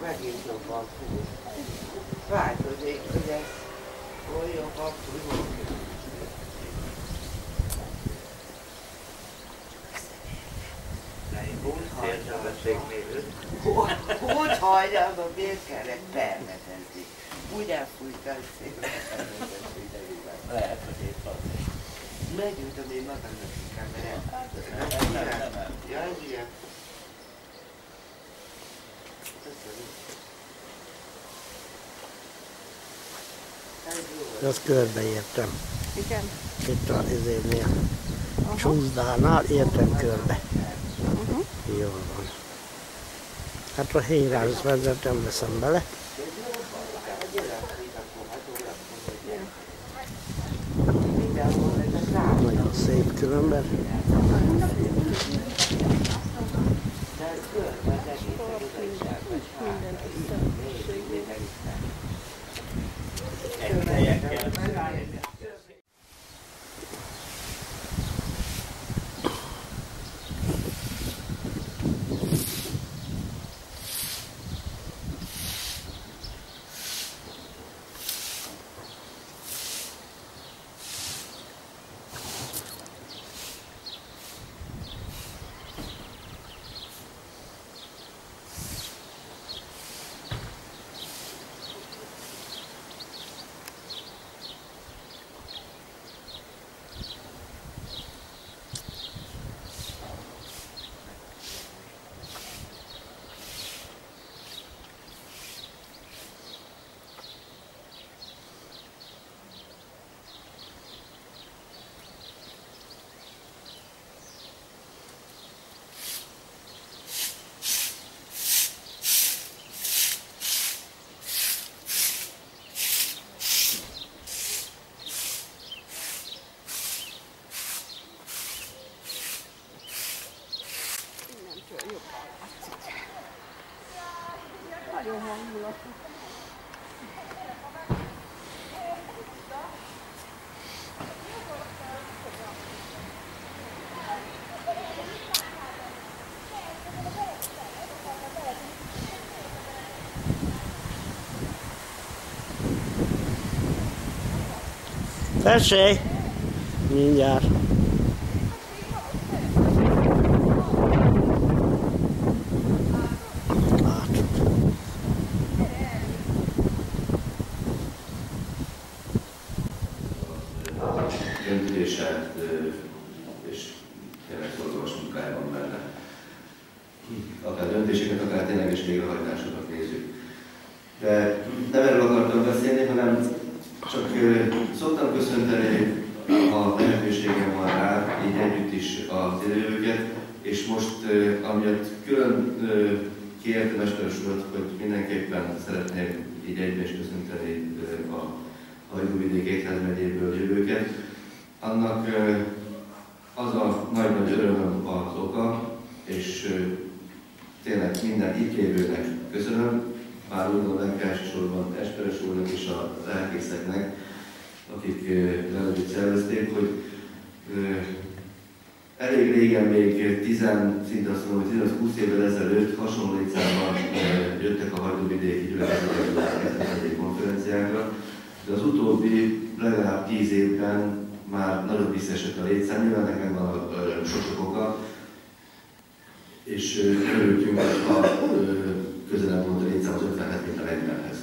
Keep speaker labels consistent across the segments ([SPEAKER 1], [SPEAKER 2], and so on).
[SPEAKER 1] Megint jobban fúr. Változik, ugye? Hol jobban fúr. Úgy hagyjam, a bérkerek permetezni. Úgy elfújta a szépen.
[SPEAKER 2] Lehet, hogy épp az.
[SPEAKER 1] Meggyújtom én magamnak a kamerát. Jaj, ugye?
[SPEAKER 3] Azt körbeértem.
[SPEAKER 4] Igen.
[SPEAKER 3] Itt a izénél. Csúszdánál értem körbe. Jól van. Hát a héjrához vezetem, veszem bele. Nagyon szép különben.
[SPEAKER 4] Nagyon hangulatos.
[SPEAKER 3] Tessék! Mindjárt.
[SPEAKER 2] Döntése és tényleg szorgalmas munkája van benne. Akár döntéseket, akár tényleges végrehajtásokat nézzük. De nem erről akartam beszélni, hanem csak szoktam köszönteni, ha lehetőségem van rá, így együtt is az élőket, és most amiatt külön kérte Mesteres urat, hogy mindenképpen szeretném így egyben is köszönteni a Hajdúvidék Ékház-megyéből jövőket. Annak az a nagy-nagy örömöm az oka, és tényleg minden itt lévőnek köszönöm, már úgy gondolom elsősorban Esperes úrnak és a lelkészeknek, akik velük szervezték, hogy elég régen, még szinte azt mondom, hogy 15-20 évvel ezelőtt hasonló létszámban jöttek a hajdúvidéki gyülekezeti konferenciákra, de az utóbbi legalább 10 évben már nagyon visszaesett a létszám, nyilván nekem van a sok oka, és örültünk, ha közelebb volt a létszám az 50-hez, mint a 40-hez.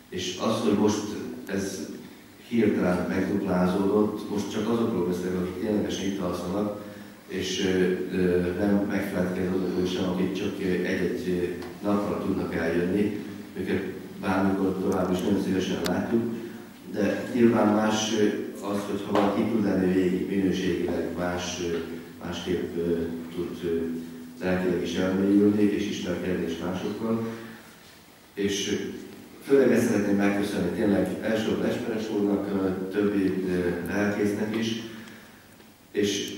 [SPEAKER 2] És az, hogy most ez hirtelen megduplázódott, most csak azokról beszélek, akik ténylegesen itt alszanak, és nem megfelelkezik azokról sem, akik csak egy-egy napra tudnak eljönni, őket bármikor tovább is nagyon szívesen látjuk, de nyilván más az, hogyha valaki tud lenni végig, minőségileg másképp tud lelkileg is elmélyülni és ismerkedni is másokkal. És főleg ezt szeretném megköszönni tényleg elsősorban Esperes úrnak, többi lelkésznek is, és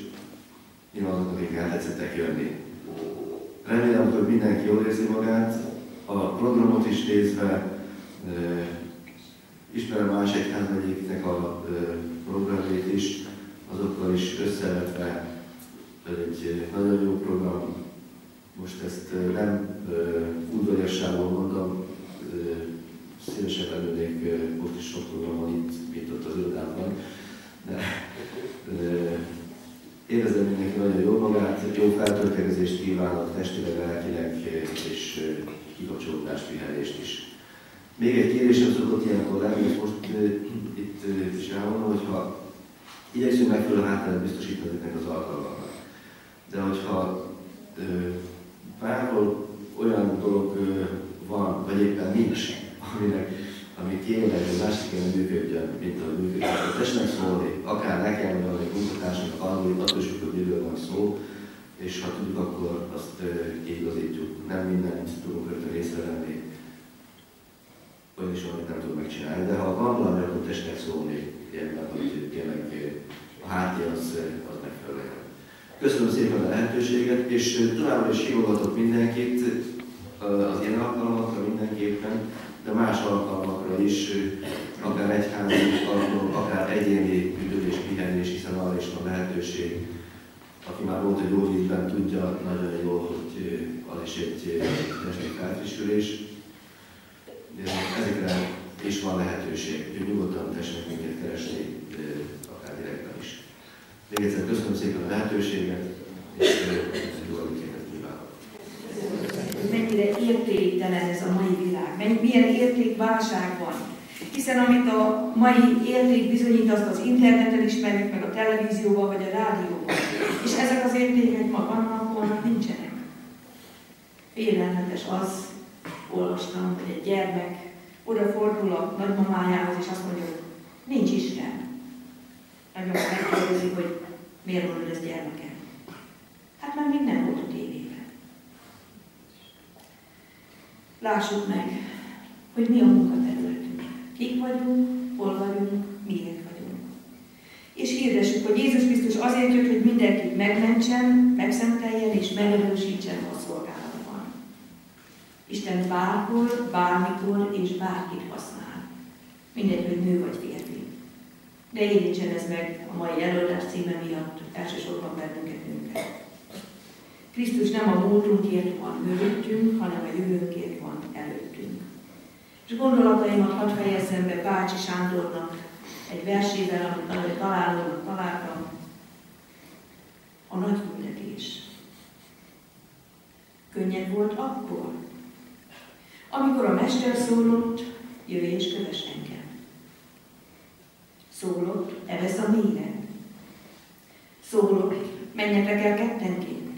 [SPEAKER 2] nyilván azoknak, akik el tetszettek jönni. Remélem, hogy mindenki jól érzi magát, a programot is nézve Ismerem más egyházmegyéknek a programjait is, azokkal is összevetve egy nagyon jó program. Most ezt nem udvariasságból mondom, szívesen előnék most is sok program van itt, mint ott az Öldában. Érezzem mindenki nagyon jól magát, jó feltöltekezést kívánok, testileg, lelkileg és kikapcsolódást, pihenést is. Még egy kérésem szokott ilyenkor lenni, és most itt is elmondom, hogyha igyekszünk megfelelő hátteret biztosítani ezeknek az alkalmaknak. De hogyha bárhol olyan dolog van, vagy éppen nincs, ami kéne, hogy másik kéne működjön, mint ahogy működjön, akkor tessenek szólni, akár nekem, vagy a munkatársunknak arról, attól is, hogy miről van szó, és ha tudjuk, akkor azt kiigazítjuk. Nem mindent tudunk rögtön észrevenni, olyan is, amit nem tudunk megcsinálni, de ha van valami, akkor tessenek szólni, ilyenben, hogy tényleg a háttér az megfelelő. Köszönöm szépen a lehetőséget, és továbbra is hívogatok mindenkit az ilyen alkalmakra mindenképpen, de más alkalmakra is, akár egyházi alkalmak, akár egyéni üdülés, pihenés, hiszen arra is van lehetőség. Aki már volt egy óvízben, tudja nagyon jól, hogy az is egy testi felfrissülés. Ezekre is van lehetőség, hogy nyugodtan tessenek minket keresni, akár direkten is. Még egyszer köszönöm szépen a lehetőséget, és jó emléket kívánok.
[SPEAKER 5] Mennyire értéktelen ez a mai világ, milyen értékválság van. Hiszen amit a mai érték bizonyít, azt az interneten ismerjük, meg a televízióban, vagy a rádióban. És ezek az értékek ma vannak, holnap nincsenek. Félelmetes az, olvastam, hogy egy gyermek odafordul a nagymamájához, és azt mondja, hogy nincs Isten. Nagymama megkérdezi, hogy miért mondod ez gyermekem? Hát már még nem volt a tévében. Lássuk meg, hogy mi a munkaterületünk. Kik vagyunk, hol vagyunk, miért vagyunk. És hirdessük, hogy Jézus Krisztus azért jött, hogy mindenkit megmentsen, megszenteljen és megerősítsen a szolgálatban. Isten bárhol, bármikor és bárkit használ. Mindegy, hogy nő vagy férfi. De érintsen ez meg a mai előadás címe miatt elsősorban bennünket nőket. Krisztus nem a múltunkért van mögöttünk, hanem a jövőnkért van előttünk. És gondolataimat hadd fejezzem be Bácsi Sándornak egy versével, amit találtam. A nagy küldetés. Könnyebb volt akkor, amikor a mester szólott, jöjj és kövess engem. Szólott, evesz a mélyre. Szólott, menjetek el kettenként.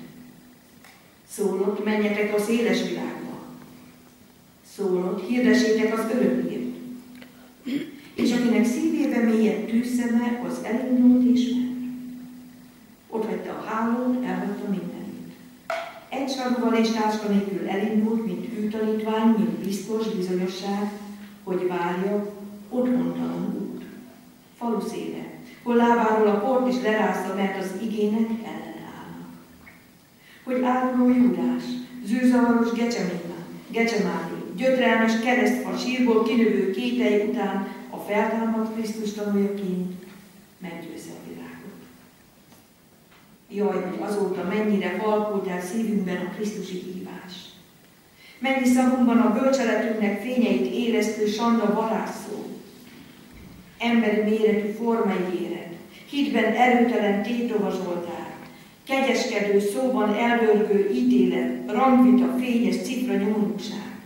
[SPEAKER 5] Szólott, menjetek a széles világba. Szólott, hirdessétek az örök hírt. És akinek szívében mélyebb tűzszeme, az elindult és ment. Ott vette a hálót, elhagyta mindenit. Egy sarúval és táska nélkül elindult, mint hűtanítvány, mint biztos bizonyosság, hogy várja otthontalan út. Falu széle, hol lábáról a port is lerázta, mert az igének ellenállnak. Hogy áruló Júdás, zűrzavaros Gecsemáné, gyötrelmes keresztfa sírból kinövő kételj után a feltámadt Krisztus tanújaként meggyőzze a világot. Jaj, hogy azóta mennyire halkult el szívünkben a krisztusi hívás. Mennyi szavunkban a bölcseletünknek fényeit élesztő sanda varázsszó. Emberi méretű formaígéret, hitben erőtelen tétova Zsoltár, kegyeskedő szóban elvörgő ítélet, rangvita, fényes cifra nyomorúság.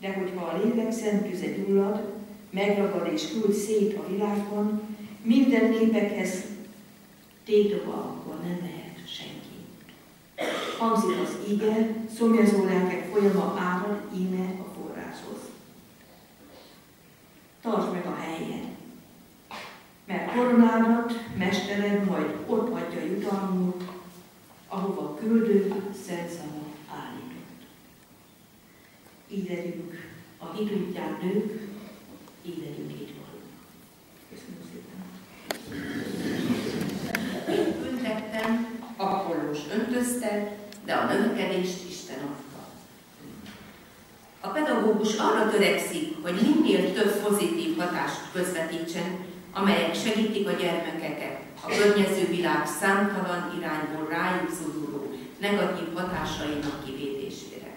[SPEAKER 5] De hogyha a lélek szent tüze gyullad, megragad és küld szét a világban, minden népekhez tétova akkor nem lehet senki. Hangzik az ige, szomjazó lelkek folyama árad íme a forráshoz. Tartsd meg a helyen, mert koronádat, mestered majd ott adja jutalmul, ahova küldő szent szava állított. Így legyünk a hit útján nők, így legyünk itt valók. Köszönöm szépen.
[SPEAKER 6] Én ültettem, Apollós öntözte, de a növekedést Isten adta. A pedagógus pedagógus arra törekszik, hogy minél több pozitív hatást közvetítsen, amelyek segítik a gyermekeket a környező világ számtalan irányból rájuk zúduló negatív hatásainak kivédésére.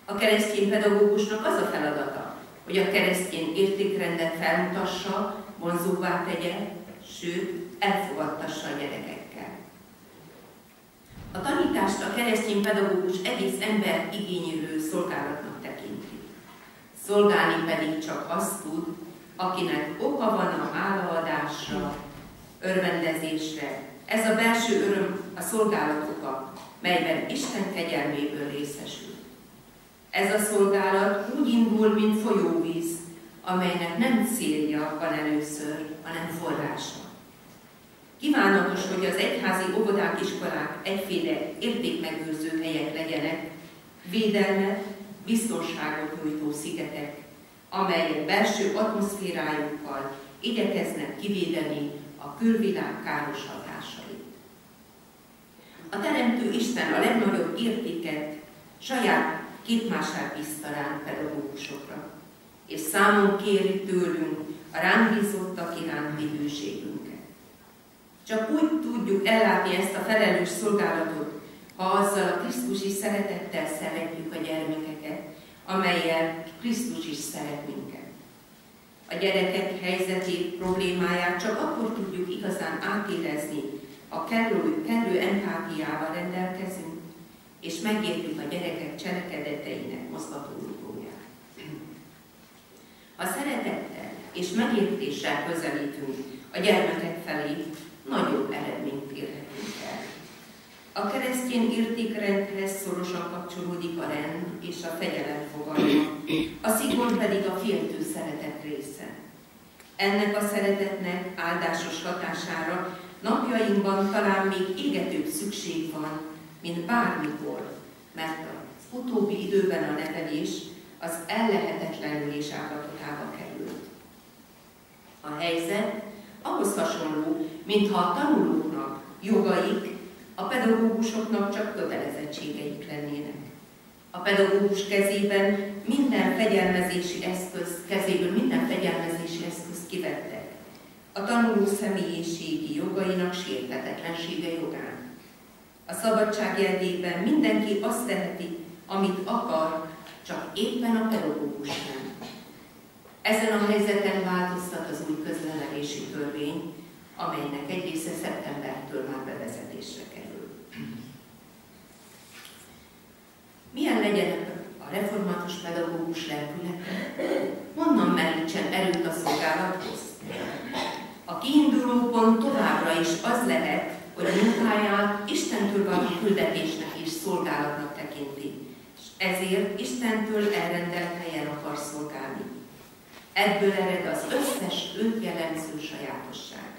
[SPEAKER 6] A keresztény pedagógusnak az a feladata, hogy a keresztény értékrendet felmutassa, vonzóvá tegye, sőt, elfogadtassa a gyerekekkel. A tanítást a keresztény pedagógus egész ember igényülő szolgálatnak tekinti. Szolgálni pedig csak azt tud, akinek oka van a hálaadásra, örvendezésre. Ez a belső öröm a szolgálat oka, melyben Isten kegyelméből részesül. Ez a szolgálat úgy indul, mint folyóvíz, amelynek nem célja van először, hanem forrása. Kívánatos, hogy az egyházi óvodák, iskolák egyféle értékmegőrző helyek legyenek, védelmet, biztonságot nyújtó szigetek, amelyek belső atmoszférájukkal igyekeznek kivédeni a külvilág káros hatásait. A Teremtő Isten a legnagyobb értéket saját képmását bízta ránk pedagógusokra, és számon kéri tőlünk a ránk bízottak iránti hűségünket. Csak úgy tudjuk ellátni ezt a felelős szolgálatot, ha azzal a krisztusi szeretettel szeretjük a gyermekeket, amellyel Krisztus is szeret minket. A gyerekek helyzetét, problémáját csak akkor tudjuk igazán átérezni, ha kellő empátiával rendelkezünk, és megértjük a gyerekek cselekedeteinek mozgatórugóját. Ha szeretettel és megértéssel közelítünk a gyermekek felé, nagyobb eredményt érhetünk el. A keresztény értékrendhez szorosan kapcsolódik a rend és a fegyelem fogalma, a szigor pedig a féltő szeretet része. Ennek a szeretetnek áldásos hatására napjainkban talán még égetőbb szükség van, mint bármikor, mert az utóbbi időben a nevelés az ellehetetlenülés állapotába került. A helyzet ahhoz hasonló, mintha a tanulóknak jogaik, a pedagógusoknak csak kötelezettségeik lennének. A pedagógus kezéből minden fegyelmezési eszközt kivettek. A tanuló személyiségi jogainak sérthetetlensége jogán. A szabadság jegyében mindenki azt teheti, amit akar, csak éppen a pedagógus nem. Ezen a helyzeten változtat az új közlekedési törvény, amelynek egy része szeptembertől már bevezetésre kerül. Milyen legyen a református pedagógus lelkülete? Honnan merítsen erőt a szolgálathoz? A kiinduló pont továbbra is az lehet, hogy munkáját Istentől való küldetésnek és szolgálatnak tekinti, és ezért Istentől elrendelt helyen akar szolgálni. Ebből ered az összes őt jellemző sajátosság.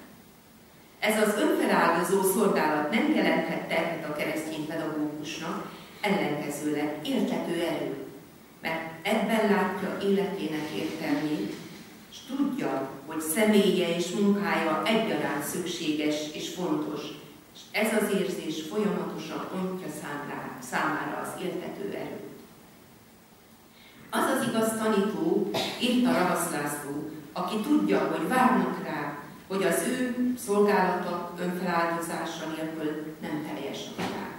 [SPEAKER 6] Ez az önfeláldozó szolgálat nem jelenthet terhet a keresztény pedagógusnak, ellenkezőleg éltető erő, mert ebben látja életének értelmét, és tudja, hogy személye és munkája egyaránt szükséges és fontos, és ez az érzés folyamatosan ontja számára az éltető erőt. Az az igaz tanító, írta Ravasz László, aki tudja, hogy várnak rá, hogy az ő szolgálata önfeláldozása nélkül nem teljes a világ.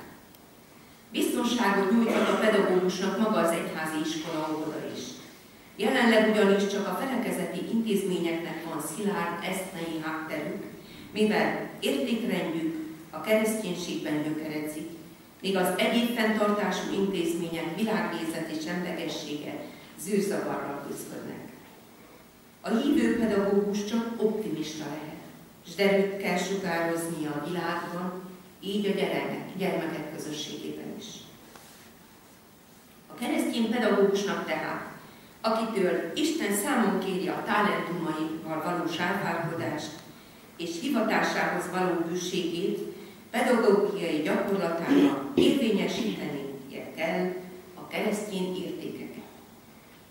[SPEAKER 6] Biztonságot nyújthat a pedagógusnak maga az egyházi iskola óvoda is. Jelenleg ugyanis csak a felekezeti intézményeknek van szilárd eszmei hátterük, mivel értékrendjük a kereszténységben gyökeredzik, míg az egyéb fenntartású intézmények világnézet és semlegessége zűrzavarral küzdködnek. A hívő pedagógus csak optimista lehet, és derűt kell sugároznia a világban, így a gyermekek közösségében is. A keresztény pedagógusnak tehát, akitől Isten számon kéri a talentumaival való sárválkodást és hivatásához való bűségét, pedagógiai gyakorlatának érvényesítenie kell a keresztény értékeket.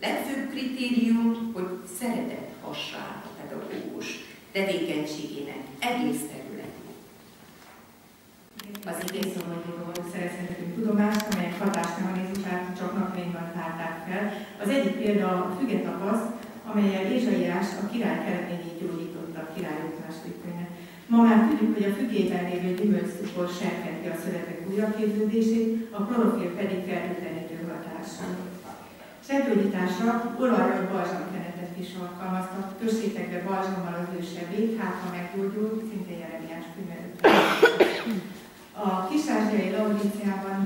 [SPEAKER 6] Legfőbb kritérium, hogy szeretet hassá a pedagógus tevékenységének egész területén.
[SPEAKER 5] Az igészományról szerezhetünk tudomást, amelyek hatásmechanizmusát csak napjainkban tárták fel. Az egyik példa a fügetakasz, amellyel Ézsaiás a király keleményét gyógyította a Királyok második könyve. Ma már tudjuk, hogy a fügében lévő gyümölcscukor serkenti a szövetek újraképződését, a klorofil pedig fertőtlenítő hatású. Sebgyógyításra olajra vagy balzsamkenetet is alkalmaztak, kössétek be balzsammal az ő sebét, hát ha meggyógyul, szintén Jeremiás könyve. A Kis-ázsiai Laodíceában,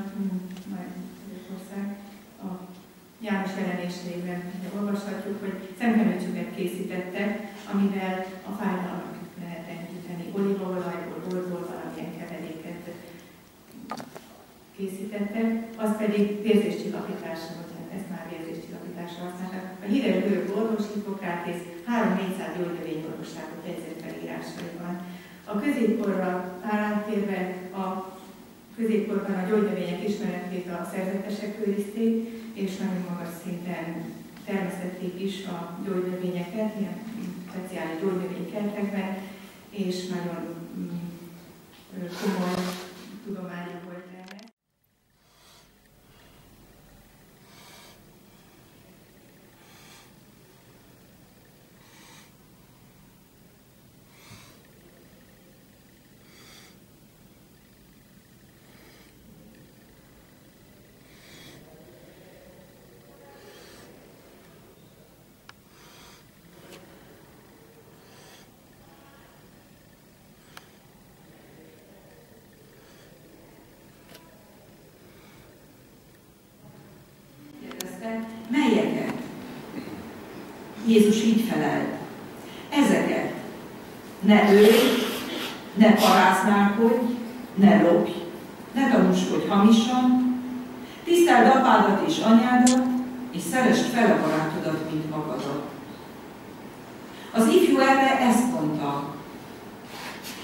[SPEAKER 5] a János jelenésében olvashatjuk, hogy szemkenőcsöket készítettek, amivel a fájdalmat lehet enyhíteni. Olívaolajból, borból valamilyen keveréket készítettek, az pedig vérzéscsillapításra, ezt már vérzéscsillapításra használták. A híres görög orvos Hippokratész 3-400 gyógynövényorvosságot jegyzett felírásaiban. A középkorra áttérve a középkorban a gyógynövények ismeretét a szerzetesek őrizték, és nagyon magas szinten termesztették is a gyógynövényeket, ilyen speciális gyógynövénykertekben, és nagyon komoly tudománya volt ennek. Melyeket? Jézus így felelt. Ezeket. Ne ölj, ne paráználkodj, ne lopj, ne tanúskodj hamisan, tiszteld apádat és anyádat, és szeresd fel a barátodat, mint magadat. Az ifjú erre ezt mondta.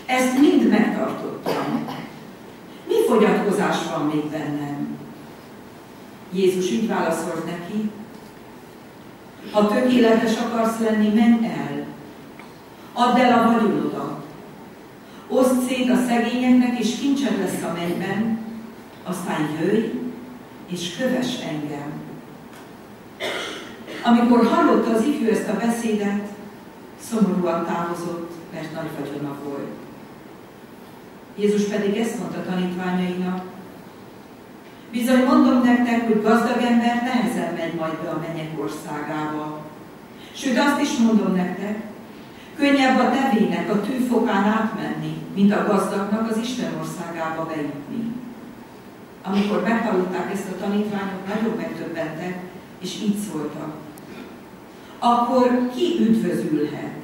[SPEAKER 5] Ezt mind megtartottam. Mi fogyatkozás van még bennem? Jézus így válaszolt neki, ha tökéletes akarsz lenni, menj el, add el a vagyonodat, oszd szét a szegényeknek, és kincsed lesz a mennyben, aztán jöjj, és kövess engem. Amikor hallotta az ifjú ezt a beszédet, szomorúan távozott, mert nagy vagyona volt. Jézus pedig ezt mondta tanítványainak, bizony mondom nektek, hogy gazdag ember nehezen megy majd be a mennyek országába. Sőt, azt is mondom nektek, könnyebb a tevének a tűfokán átmenni, mint a gazdagnak az Isten országába bejutni. Amikor meghallották ezt a tanítványok, nagyon megdöbbentek, és így szóltak. Akkor ki üdvözülhet?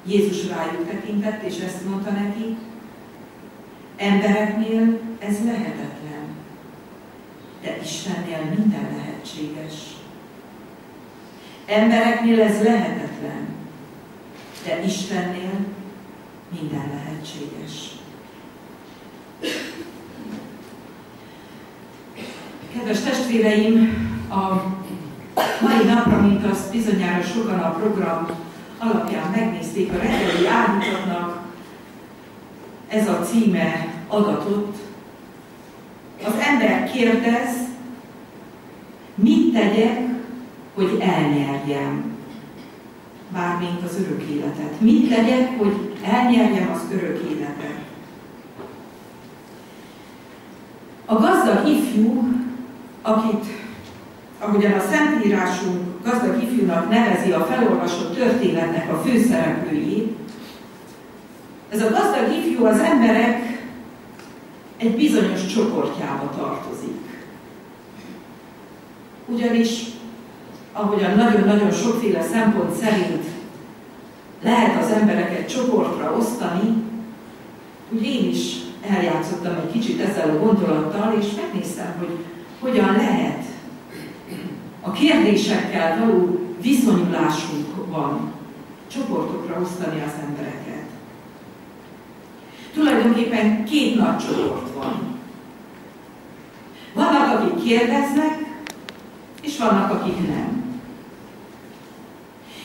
[SPEAKER 5] Jézus rájuk tekintett, és ezt mondta neki, embereknél ez lehetetlen, de Istennél minden lehetséges. Embereknél ez lehetetlen, de Istennél minden lehetséges. Kedves testvéreim, a mai napra, mint azt bizonyára sokan a program alapján megnézték, a reggeli áldozatnak ez a címe adatot. Az ember kérdez, mit tegyek, hogy elnyerjem bármint az örök életet. Mit tegyek, hogy elnyerjem az örök életet. A gazdag ifjú, akit, ahogyan a Szentírásunk gazdag ifjúnak nevezi a felolvasott történetnek a főszereplőjét, ez a gazdag ifjú az emberek egy bizonyos csoportjába tartozik. Ugyanis, ahogyan nagyon-nagyon sokféle szempont szerint lehet az embereket csoportra osztani, úgy én is eljátszottam egy kicsit ezzel a gondolattal, és megnéztem, hogy hogyan lehet a kérdésekkel való viszonyulásunkban csoportokra osztani az embereket. Tulajdonképpen két nagy csoport van. Vannak, akik kérdeznek, és vannak, akik nem.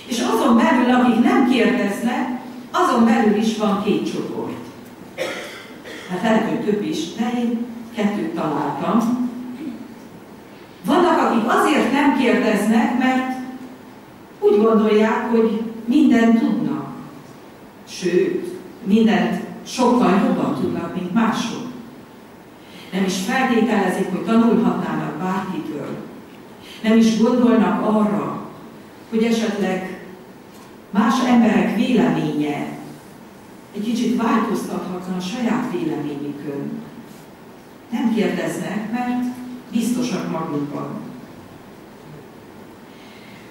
[SPEAKER 5] És azon belül, akik nem kérdeznek, azon belül is van két csoport. Hát lehet, hogy több is, de én kettőt találtam. Vannak, akik azért nem kérdeznek, mert úgy gondolják, hogy mindent tudnak. Sőt, mindent sokkal jobban tudnak, mint mások. Nem is feltételezik, hogy tanulhatnának bárkitől. Nem is gondolnak arra, hogy esetleg más emberek véleménye egy kicsit változtathatna a saját véleményükön. Nem kérdeznek, mert biztosak magukban.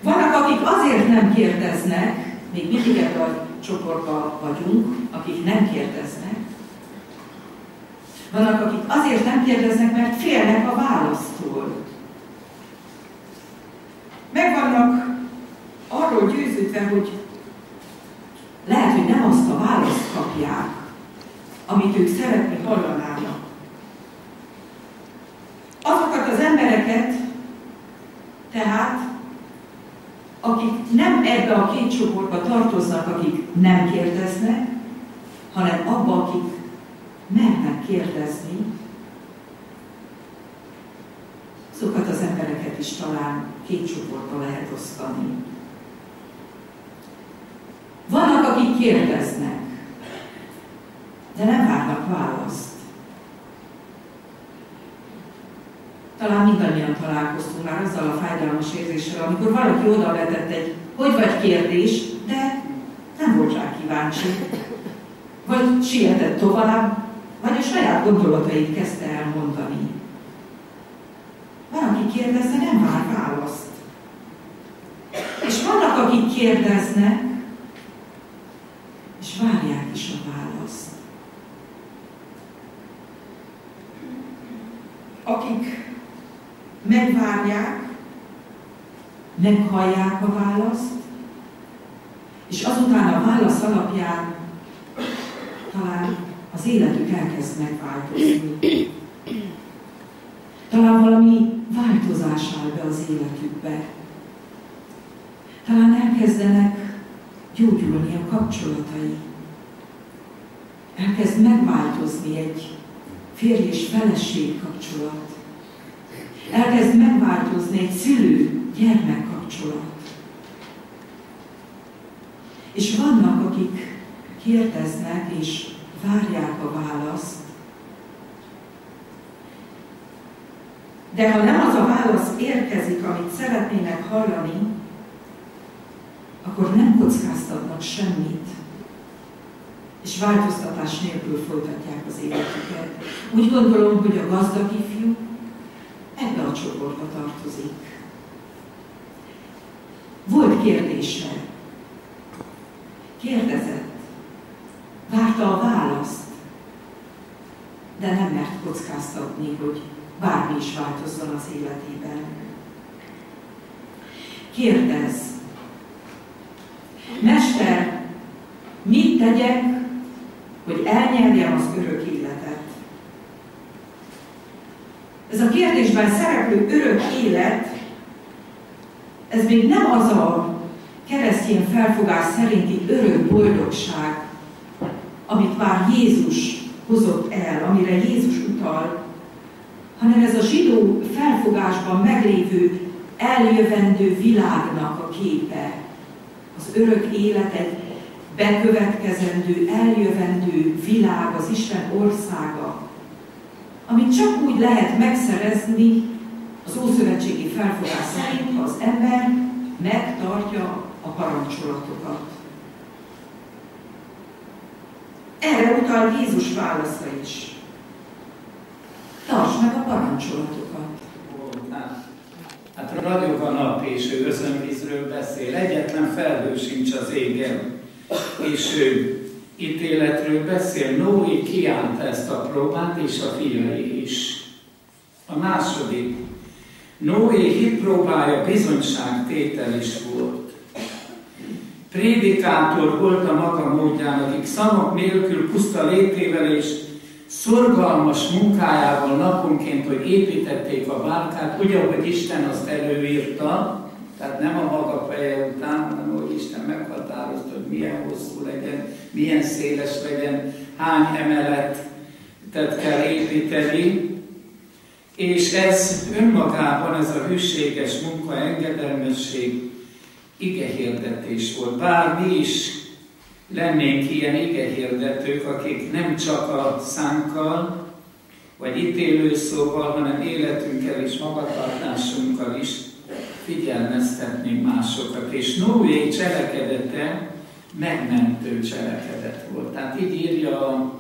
[SPEAKER 5] Vannak, akik azért nem kérdeznek, még mindig ebben a csoportban vagyunk, akik nem kérdeznek. Vannak, akik azért nem kérdeznek, mert félnek a választól. Meg vannak arról győződve, hogy lehet, hogy nem azt a választ kapják, amit ők szeretni hallanának. Azokat az embereket, tehát, akik nem ebbe a két csoportba tartoznak, akik nem kérdeznek, hanem abba, akik mernek kérdezni, azokat az embereket is talán két csoportba lehet osztani. Vannak, akik kérdeznek, de nem várnak választ. Talán mindannyian találkoztunk már azzal a fájdalmas érzéssel, amikor valaki oda vetett egy hogy vagy kérdés, de nem volt rá kíváncsi. Vagy sietett tovább, vagy a saját gondolatait kezdte elmondani. Van, aki kérdez, de nem vár választ. És vannak, akik kérdeznek, és várják is a választ. Akik megvárják, meghallják a választ, és azután a válasz alapján talán az életük elkezd megváltozni. Talán valami változás áll be az életükbe. Talán elkezdenek gyógyulni a kapcsolatai. Elkezd megváltozni egy férj és feleség kapcsolat. Elkezd megváltozni egy szülő-gyermek kapcsolat. És vannak, akik kérdeznek és várják a választ, de ha nem az a válasz érkezik, amit szeretnének hallani, akkor nem kockáztatnak semmit, és változtatás nélkül folytatják az életüket. Úgy gondolom, hogy a gazdag ifjú ebbe a csoportba tartozik. Volt kérdése. Kérdezett. Várta a választ. De nem mert kockáztatni, hogy bármi is változzon az életében. Kérdez. Mester, mit tegyek, hogy elnyerjem az örök életet? Ez a kérdésben szereplő örök élet, ez még nem az a keresztény felfogás szerinti örök boldogság, amit már Jézus hozott el, amire Jézus utal, hanem ez a zsidó felfogásban meglévő eljövendő világnak a képe. Az örök élet egy bekövetkezendő, eljövendő világ, az Isten országa, amit csak úgy lehet megszerezni az ószövetségi felfogás szerint, ha az ember megtartja a parancsolatokat. Erre utal Jézus válasza is. Tartsd meg a parancsolatokat.
[SPEAKER 7] Hát ragyog a nap, és ő özönvízről beszél. Egyetlen felhő sincs az égen. És ő ítéletről beszél. Noé kiállta ezt a próbát, és a fiai is. A második. Noé hitpróbája bizonyságtétel is volt. Prédikátor volt a maga módján, akik szavak nélkül puszta létével és szorgalmas munkájával naponként, hogy építették a bárkát, úgy, ahogy Isten azt előírta, tehát nem a maga feje után, hanem hogy Isten meghatározta, hogy milyen hosszú legyen, milyen széles legyen, hány emeletet kell építeni, És ez önmagában, ez a hűséges munka, engedelmesség, igehirdetés volt. Bár mi is lennénk ilyen igehirdetők, akik nem csak a szánkkal, vagy ítélőszóval, hanem életünkkel és magatartásunkkal is figyelmeztetnénk másokat. És Noé cselekedete megmentő cselekedet volt. Tehát így írja a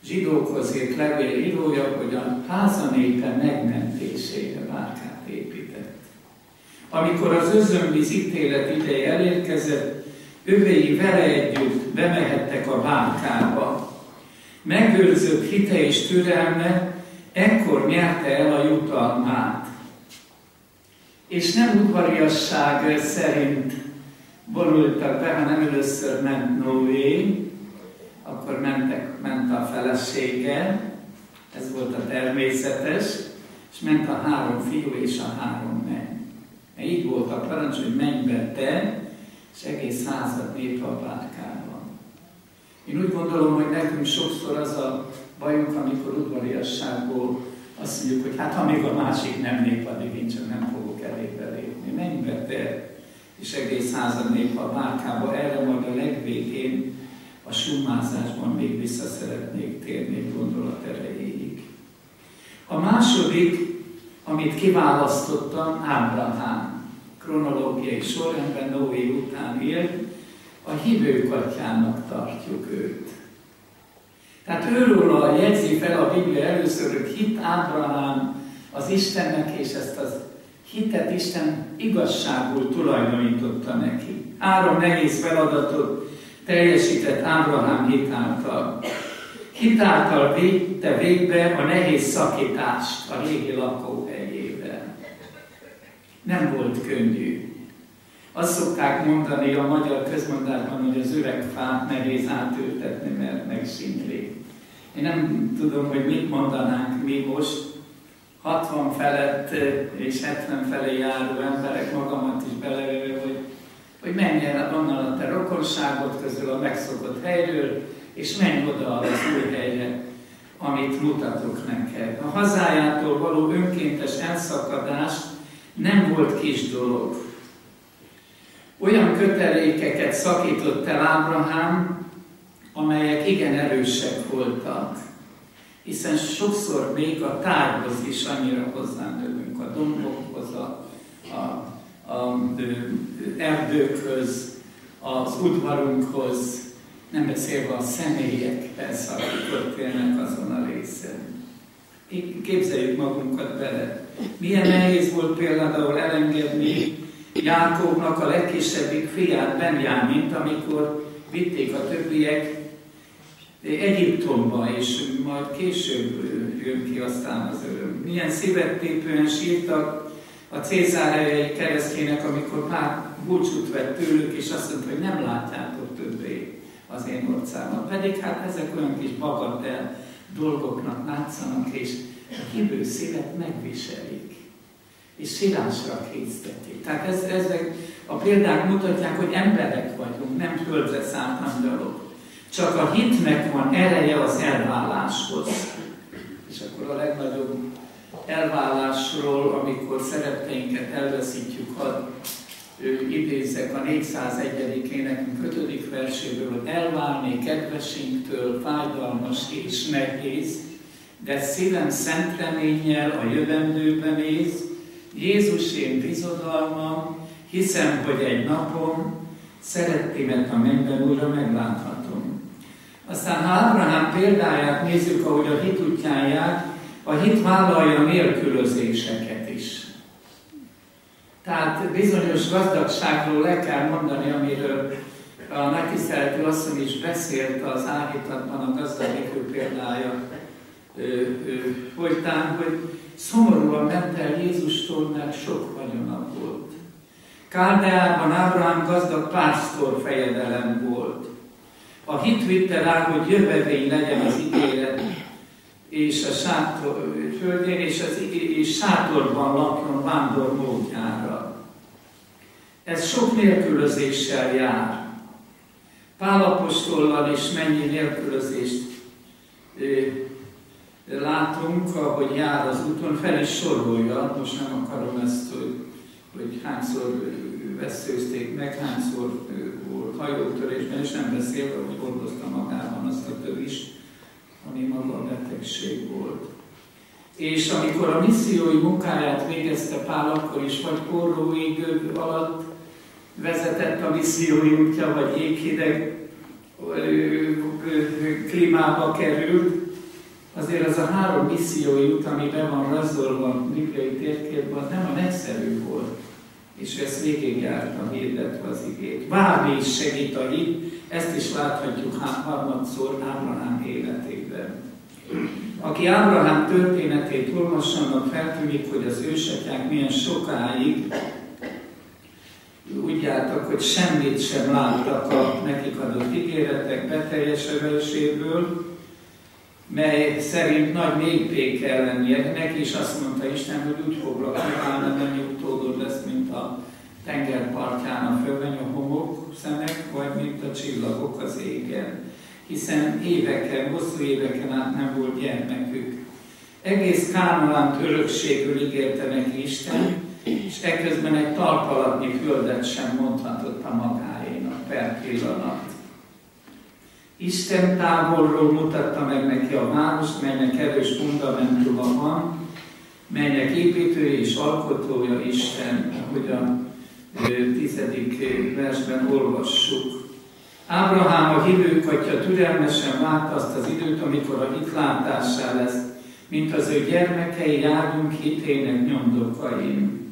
[SPEAKER 7] zsidókhoz írt levél írója, hogy a háza népe megmentésére bárkát épített. Amikor az özönvíz ítélet ideje elérkezett, övéi vele együtt bemehettek a bárkába. Megőrzött hite és türelme ekkor nyerte el a jutalmát. És nem udvariasság szerint vonultak be, hanem először ment Noé, akkor ment a felesége, ez volt a természetes, és ment a 3 fiú és a 3 menny. Így volt a parancs, hogy menj be te, és egész házad népe a bárkában. Én úgy gondolom, hogy nekünk sokszor az a bajunk, amikor udvariasságból azt mondjuk, hogy hát ha még a másik nem lép, addig én csak nem fogok elébe lépni. Menj be te, és egész házad népe a bárkába, erre majd a legvégén a summázásban még vissza szeretnék térni gondolat erejéig. A második, amit kiválasztottam, Ábrahám. Kronológiai sorrendben Noé után élt, a hívők atyának tartjuk őt. Tehát őróla jegyzi fel a Biblia először, hogy hit Ábrahám az Istennek, és ezt az hitet Isten igazságul tulajdonította neki. 3 nehéz feladatot teljesített Ábrahám hitáltal. Hitáltal vitte végbe a nehéz szakítást a régi lakóhelyével. Nem volt könnyű. Azt szokták mondani a magyar közmondásban, hogy az üvegfát nehéz átültetni, mert megsimli. Én nem tudom, hogy mit mondanánk mi most, 60 felett és 70 felé járó emberek, magamat is belevéve, hogy menj el onnan a te rokonságod közül, a megszokott helyről, és menj oda az új helyre, amit mutatok neked. A hazájától való önkéntes elszakadás nem volt kis dolog. Olyan kötelékeket szakított el Ábrahám, amelyek igen erősek voltak. Hiszen sokszor még a tárgyhoz is annyira hozzánövünk, a dombokhoz, a erdőkhöz, az udvarunkhoz, nem beszélve a személyekhez, akik ott élnek azon a részen. Képzeljük magunkat bele. Milyen nehéz volt például elengedni Jákobnak a legkisebbik fiát, Benjámint, amikor vitték a többiek Egyiptomba, és majd később jön ki aztán az öröm. Milyen szívettépően sírtak a cézárei keresztjének, amikor már búcsút vett tőlük, és azt mondta, hogy nem látjátok többé az én orcámat. Pedig hát ezek olyan kis bagatel dolgoknak látszanak, és a hívő szívet megviselik, és sírásra késztetik. Tehát ezek a példák mutatják, hogy emberek vagyunk, nem földre szállt angyalok. Csak a hitnek van ereje az elváláshoz. És akkor a legnagyobb elválásról, amikor szeretteinket elveszítjük, hadd idézzek a 401. énekünk 5. verséből, hogy elválni kedvesinktől fájdalmas és nehéz, de szívem szent reménnyel a jövendőbe néz, Jézus én bizodalmam, hiszem, hogy egy napon szerettémet a mennyben újra megláthatom. Aztán ha Ábrahám példáját nézzük, ahogy a hit útján jár, a hit vállalja nélkülözéseket is. Tehát bizonyos gazdagságról le kell mondani, amiről a nagytiszteletű asszony is beszélt az áhítatban a gazdaikő példája folytán, hogy szomorúan ment el Jézustól, mert sok vagyona volt. Káldeában Ábrahám gazdag pásztor fejedelem volt. A hit vitte rá, hogy jövevény legyen az ígéret, és a sátor, földjén, és sátorban lakjon vándor módjára. Ez sok nélkülözéssel jár. Pál apostollal is mennyi nélkülözést látunk, ahogy jár az úton, fel is sorolja, most nem akarom ezt, hogy hányszor veszőzték meg, hányszor volt hajótörésben, és nem beszélve, hogy hordozta magában azt a törést, ami maga a betegség volt. És amikor a missziói munkáját végezte Pál, akkor is vagy forró égő alatt vezetett a missziói útja, vagy jéghideg klímába került, azért az a 3 missziói út, ami be van rajzolva a bibliai térképben, nem a egyszerű volt. És ezt végigjárta hirdetve az igét. Bármi is segít a hit, ezt is láthatjuk harmadszor Ábrahám életében. Aki Ábrahám történetét olvassanak, feltűnik, hogy az ősatyák milyen sokáig úgy jártak, hogy semmit sem láttak a nekik adott ígéretek beteljesedéséből, mely szerint nagy népé kell lennie. Neki is azt mondta Isten, hogy úgy foglak megállni, mennyi utódod lesz, mint a tengerpartján a fölmegy a homok szemek, vagy mint a csillagok az égen. Hiszen hosszú éveken át nem volt gyermekük. Egész Kánaánt örökségül ígérte neki Isten, és ekközben egy talpalatnyi földet sem mondhatott a magáénak per pillanat. Isten távolról mutatta meg neki a várost, melynek erős fundamentuma van, melynek építője és alkotója Isten, ahogy a 10. versben olvassuk. Ábrahám, a hívők atya türelmesen várta azt az időt, amikor a hit látássá lesz, mint az ő gyermekei járjunk hitének nyomdokain.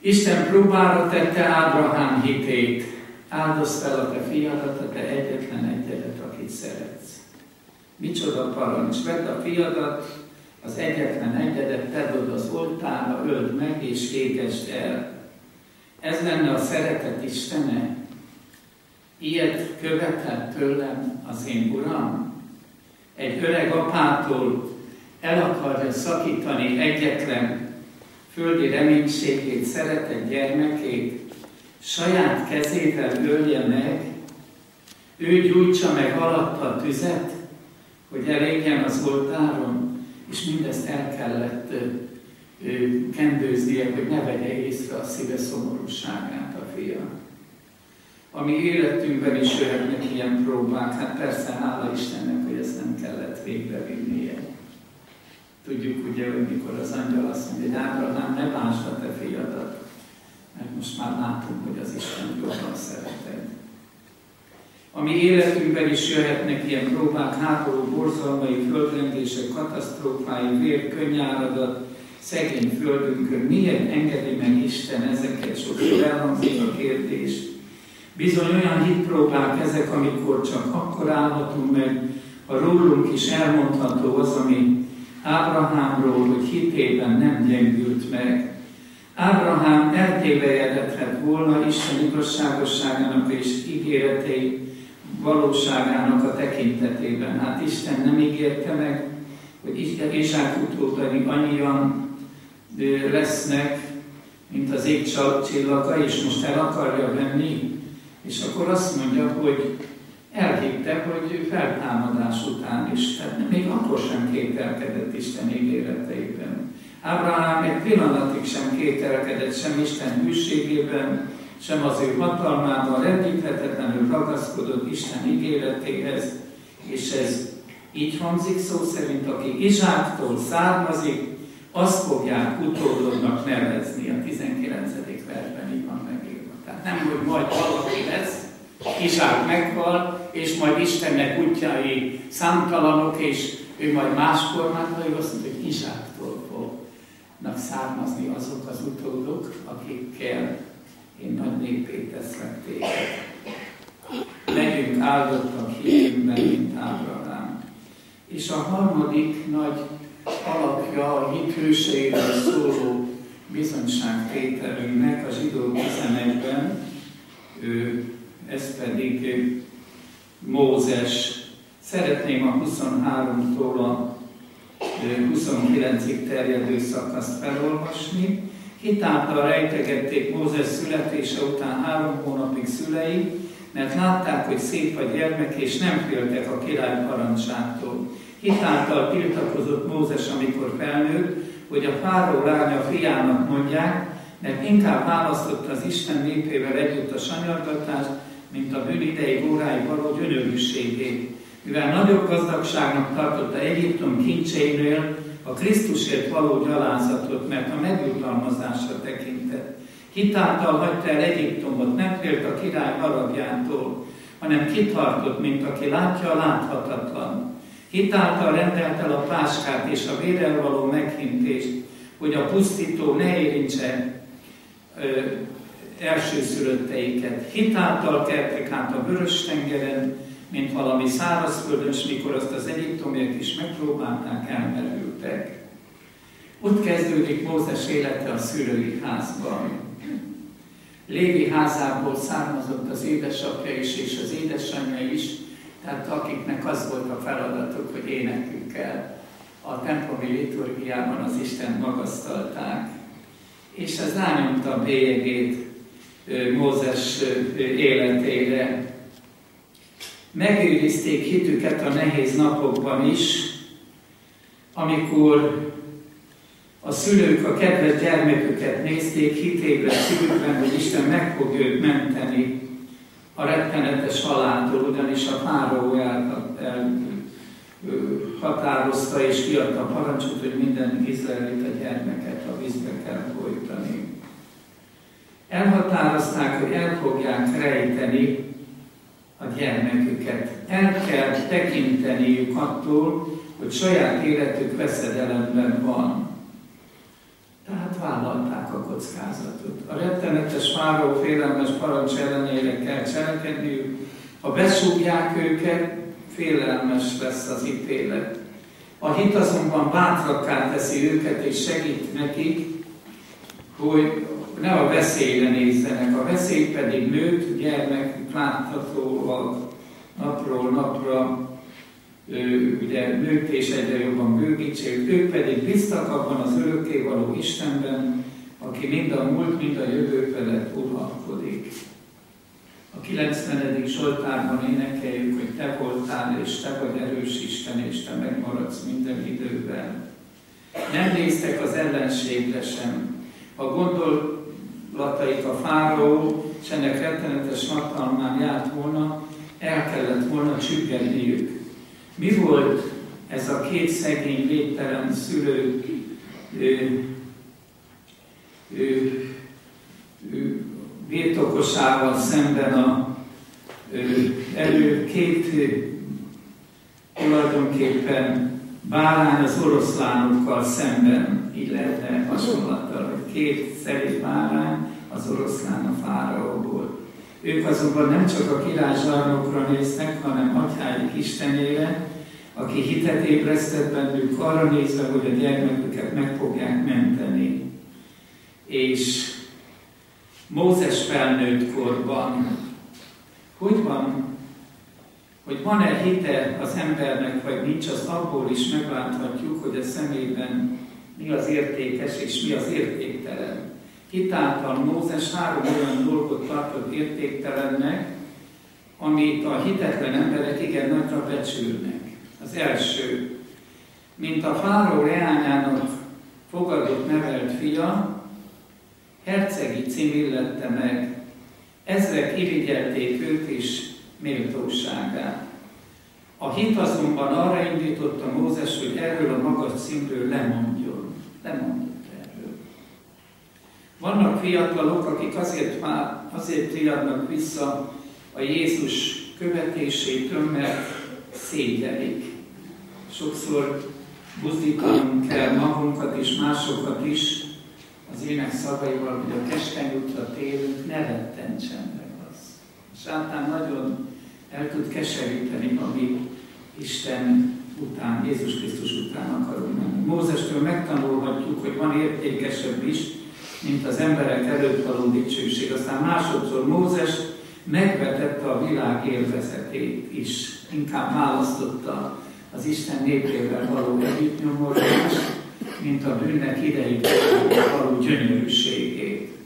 [SPEAKER 7] Isten próbára tette Ábrahám hitét. Áldozd fel a te fiadat, a te egyetlen egyedet, akit szeretsz. Micsoda parancs! Vedd a fiadat, az egyetlen egyedet, tedd oda az oltárra, öld meg és égesd el. Ez lenne a szeretet Istene? Ilyet követel tőlem az én Uram? Egy öreg apától el akarja szakítani egyetlen földi reménységét, szeretett gyermekét, saját kezével ölje meg, ő gyújtsa meg alatta a tüzet, hogy elégjen az oltáron, és mindezt el kellett kendőznie, hogy ne vegye észre a szíve szomorúságát a fia. A mi életünkben is jöhetnek ilyen próbák, hát persze hála Istennek, hogy ezt nem kellett végbevinnie. Tudjuk ugye, hogy mikor az angyal azt mondja, hogy Ábrahám, ne bántsd a te fiadat, mert most már látom, hogy az Isten jobban szereted. A mi életünkben is jöhetnek ilyen próbák, háború, borzalmai, földrengések, katasztrófái, vér, könnyáradat, szegény földünkön. Miért engedi meg Isten ezeket? Sokszor elhangzik a kérdés. Bizony olyan hitpróbák ezek, amikor csak akkor állhatunk meg, ha rólunk is elmondható az, ami Ábrahámról, hogy hitében nem gyengült meg. Ábrahám eltévejedhetett volna Isten igazságosságának és ígéretei valóságának a tekintetében. Hát Isten nem ígérte meg, hogy Izsák utódai annyian lesznek, mint az ég csillaga, és most el akarja venni. És akkor azt mondja, hogy elhitte, hogy feltámadás után is, tehát még akkor sem kételkedett Isten ígéreteiben. Ábrahám egy pillanatig sem kételkedett sem Isten hűségében, sem az ő hatalmában, rendíthetetlenül ragaszkodott Isten ígéretéhez, és ez így hangzik szó szerint, aki Izsáktól származik, azt fogják utódodnak nevezni. A 19. versben így van megírva. Tehát nem, hogy majd valaki lesz, Izsák meghal, és majd Istennek útjai számtalanok, és ő majd máskor már, ő azt mondja, hogy Izsáktól fognak származni azok az utódok, akikkel én nagy népé teszlek téged. Legyünk áldottak hitünkben, mint Ábrahám. És a harmadik nagy alapja a hit hőségről szóló bizonyságtételünknek a Zsidó 11-ben, ez pedig Mózes. Szeretném a 23-tól a 29-ig terjedő szakaszt felolvasni. Hitáltal rejtegették Mózes születése után 3 hónapig szülei, mert látták, hogy szép a gyermek, és nem féltek a király parancsától. Hitáltal tiltakozott Mózes, amikor felnőtt, hogy a fáraó lánya fiának mondják, mert inkább választotta az Isten népével együtt a sanyargatást, mint a bűn ideig óráig való gyönyörűségét. Mivel nagyobb gazdagságnak tartotta Egyiptom kincseinél a Krisztusért való gyalázatot, mert a megjutalmazásra tekintett. Hitáltal hagyta el Egyiptomot, nem félt a király haragjától, hanem kitartott, mint aki látja a láthatatlan. Hitáltal rendelt el a páskát és a vérrel való meghintést, hogy a pusztító ne érintse elsőszülötteiket. Hitáltal keltek át a Vörös-tengeren, mint valami szárazföldön, és mikor azt az egyiptomiak is megpróbálták, elmerültek. Ott kezdődik Mózes élete a szülői házban. Lévi házából származott az édesapja is, és az édesanyja is, tehát akiknek az volt a feladatuk, hogy énekükkel a templomi liturgiában az Istent magasztalták. És ez rányomta a bélyegét Mózes életére. Megőrizték hitüket a nehéz napokban is, amikor a szülők a kedves gyermeküket nézték, hitébre szívükben, hogy Isten meg fog őt menteni a rettenetes haláltól, ugyanis a fáraó határozta és kiadta a parancsot, hogy minden izraelita gyermeket a vízbe kell folytani. Elhatározták, hogy el fogják rejteni a gyermeküket. El kell tekinteniük attól, hogy saját életük veszedelemben van. Tehát vállalták a kockázatot. A rettenetes fáraó félelmes parancs ellenére kell cselekedniük. Ha besúgják őket, félelmes lesz az ítélet. A hit azonban bátrakká teszi őket és segít nekik, hogy ne a veszélyre nézzenek. A veszély pedig nőtt, gyermekük láthatólag napról napra ugye nőtt és egyre jobban bőgítsék, ők pedig bíztak abban az örökkévaló Istenben, aki mind a múlt, mind a jövő felett uralkodik. A 90. Zsoltárban énekeljük, hogy te voltál, és te vagy erős Isten, és te megmaradsz minden időben. Nem néztek az ellenségre sem. A gondolataik a fáraó, és ennek rettenetes hatalmán járt volna, el kellett volna csüggedniük. Mi volt ez a két szegény, védtelen szülő birtokosával szemben két tulajdonképpen bárány az oroszlánokkal szemben, így lehetne hasonlattal, hogy két szerény bárány az oroszlán a fáraóból. Ők azonban nem csak a király zsarnokra néznek, hanem atyáik Istenére, aki hitet ébresztett bennük, arra nézve, hogy a gyermeküket meg fogják menteni. És Mózes felnőtt korban, hogy van, hogy van-e hite az embernek, vagy nincs, az abból is megláthatjuk, hogy a szemében mi az értékes és mi az értéktelen. Hitáltal Mózes 3 olyan dolgot tartott értéktelennek, amit a hitetlen emberek igen nagyra becsülnek. Az első, mint a fáraó leányának fogadott, nevelt fia, hercegi cím illette meg, ezrek irigyelték őt is méltóságát. A hit azonban arra indította Mózes, hogy erről a magas címről lemondjon. Lemondott erről. Vannak fiatalok, akik azért riadnak vissza a Jézus követésétől, mert szégyelik. Sokszor buzdítanunk kell magunkat és másokat is az ének szavaival, hogy a keskeny útra térünk, ne rettentsen meg az. A sátán nagyon el tud keseríteni, ami Isten után, Jézus Krisztus után akarunk menni. Mózestől megtanulhatjuk, hogy van értékesebb is, mint az emberek előtt való dicsőség. Aztán másodszor Mózes megvetette a világ élvezetét is. Inkább választotta az Isten népével való együttnyomorást, mint a bűnnek idején való gyönyörűségét.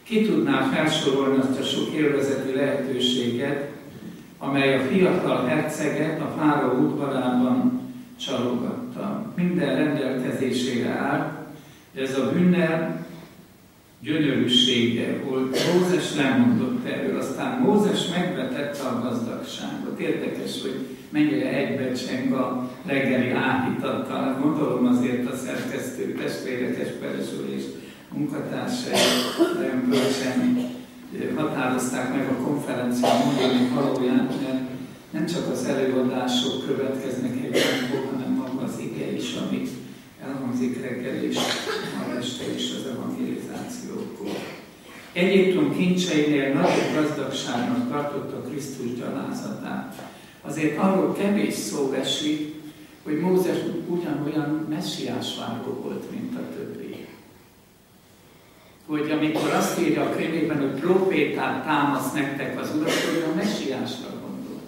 [SPEAKER 7] Ki tudná felsorolni azt a sok élvezeti lehetőséget, amely a fiatal herceget a fáraó udvarában csalogatta. Minden rendelkezésére állt, de ez a bűnnel gyönyörűsége volt. Mózes lemondott erről, aztán Mózes megvetette a gazdagságot. Érdekes, hogy mennyire egybecseng a reggeli áhítattal. Gondolom azért a szerkesztő testvérek, Esperes úr és munkatársai nagyon bölcsen határozták meg a konferencia mondani valóját, mert nem csak az előadások következnek egy napból, hanem maga az ige is, amit elhangzik reggel és ma este is az evangelizációkor. Egyiptom kincseinél nagyobb gazdagságnak tartotta Krisztus gyalázatát. Azért arról kevés szó esik, hogy Mózes ugyanolyan messiás váró volt, mint a többi. Hogy amikor azt írja a könyvében, hogy prófétát támasz nektek az Urat, hogy a messiásra gondol.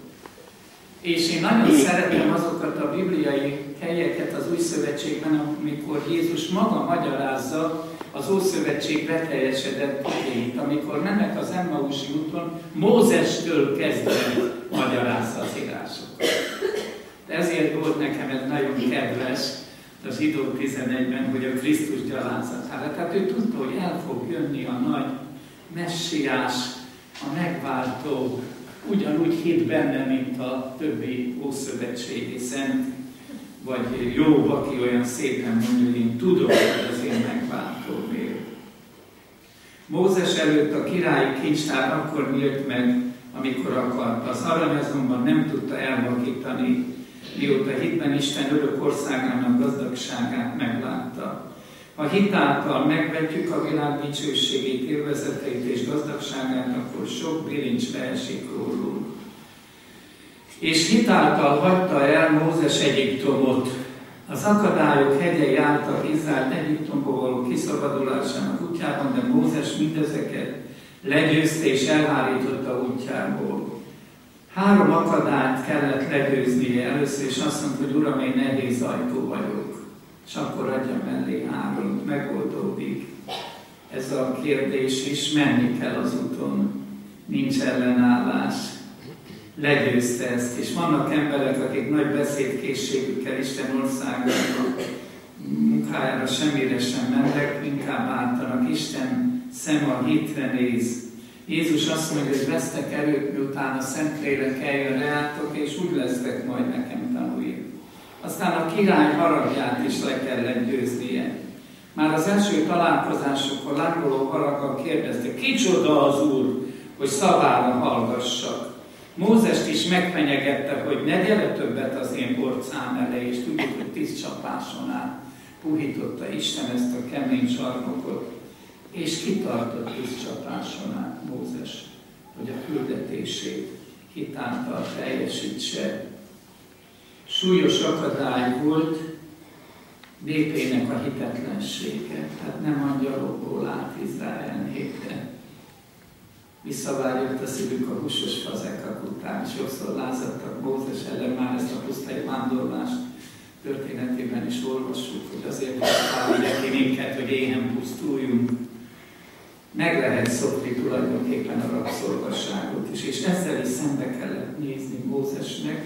[SPEAKER 7] És én nagyon szeretem azokat a bibliai helyeket az Új Szövetségben, amikor Jézus maga magyarázza az Ószövetség beteljesedett igéit, amikor mennek az Emmausi úton, Mózestől kezdve magyarázza az írásokat. De ezért volt nekem ez nagyon kedves a Zsidó 11-ben, hogy a Krisztus gyalázatára. Tehát ő tudta, hogy el fog jönni a nagy messiás, a megváltó, ugyanúgy hitt benne, mint a többi ószövetségi szent, vagy Jobb, aki olyan szépen mondja, hogy én tudom, hogy az én megváltóm él. Mózes előtt a királyi kincstár akkor nyílt meg, amikor akart. Az arany azonban nem tudta elvakítani, mióta hitben Isten örök országának gazdagságát meglátta. Ha hit által megvetjük a világ dicsőségét, élvezeteit és gazdagságát, akkor sok bilincs leesik rólunk. És hit által hagyta el Mózes Egyiptomot. Az akadályok hegyei álltak Izrael Egyiptomból való kiszabadulásának útjában, de Mózes mindezeket legyőzte és elhárította útjából. 3 akadályt kellett legyőznie. Először is azt mondta, hogy Uram, én nehéz ajtó vagyok. És akkor adja mellé Áront, megoldódik ez a kérdés is, menni kell az úton, nincs ellenállás. Legyőzte ezt, és vannak emberek, akik nagy beszédkészségükkel Isten országába, munkájára semmire sem mennek, inkább ártanak. Isten szem a hitre néz. Jézus azt mondja, hogy vesztek erőt, miután a Szentlélek eljön reátok, és úgy lesztek majd nekem tanúi. Aztán a király haragját is le kellett győznie. Már az első találkozásokkor lángoló haraggal kérdezte, kicsoda az Úr, hogy szavára hallgassak. Mózest is megfenyegette, hogy ne gyere többet az én orcám elé, és tudjuk, hogy 10 csapáson át puhította Isten ezt a kemény sarnokot, és kitartott 10 csapáson át Mózes, hogy a küldetését hitáltal teljesítse. Súlyos akadály volt népének a hitetlensége, tehát nem angyalokból állt Izrael népe. Visszavágyott a szívük a húsos fazekak után, és sokszor lázadtak Mózes ellen, már ezt a pusztai vándorlás történetében is olvassuk, hogy azért hívták neki minket, hogy éhen pusztuljunk. Meg lehet szokni tulajdonképpen a rabszolgasságot is, és ezzel is szembe kellett nézni Mózesnek.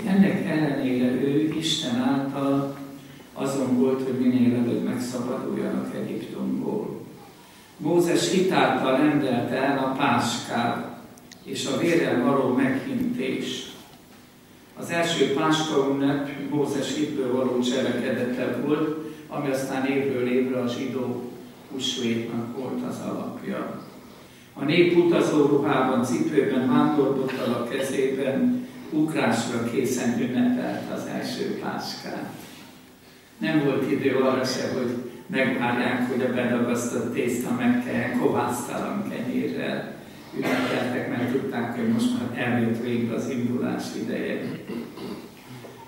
[SPEAKER 7] Ennek ellenére ő Isten által azon volt, hogy minél előbb megszabaduljanak Egyiptomból. Mózes hitáltal rendelte el a páskát és a vérrel való meghintés. Az első páska ünnep Mózes hitből való cselekedete volt, ami aztán évről évre a zsidó húsvétnak volt az alapja. A nép utazó ruhában, cipőben, vándorbokkal a kezében, ugrásra készen ünnepelt az első páskát. Nem volt idő arra se, hogy megvárják, hogy a bedagasztott tészta megkeljen kovásztalan kenyérrel. Ünnepeltek, mert tudták, hogy most már eljött végre az indulás ideje.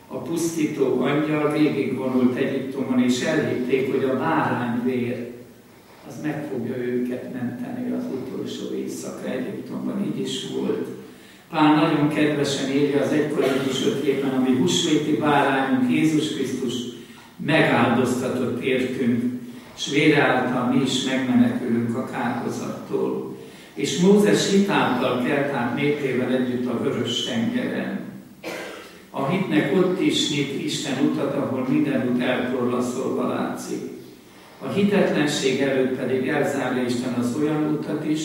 [SPEAKER 7] A pusztító angyal végigvonult Egyiptomon, és elhitték, hogy a bárányvér az meg fogja őket menteni az utolsó éjszaka Egyiptomban. Így is volt. Pál nagyon kedvesen írja az 1 Korintus 5-ben, ami húsvéti bárányunk, Jézus Krisztus megáldoztatott értünk, és vére által mi is megmenekülünk a kárhozattól. És Mózes hitáltal kelt át népével együtt a Vörös tengeren. A hitnek ott is nyit Isten utat, ahol minden út eltorlaszolva látszik. A hitetlenség előtt pedig elzárja Isten az olyan utat is,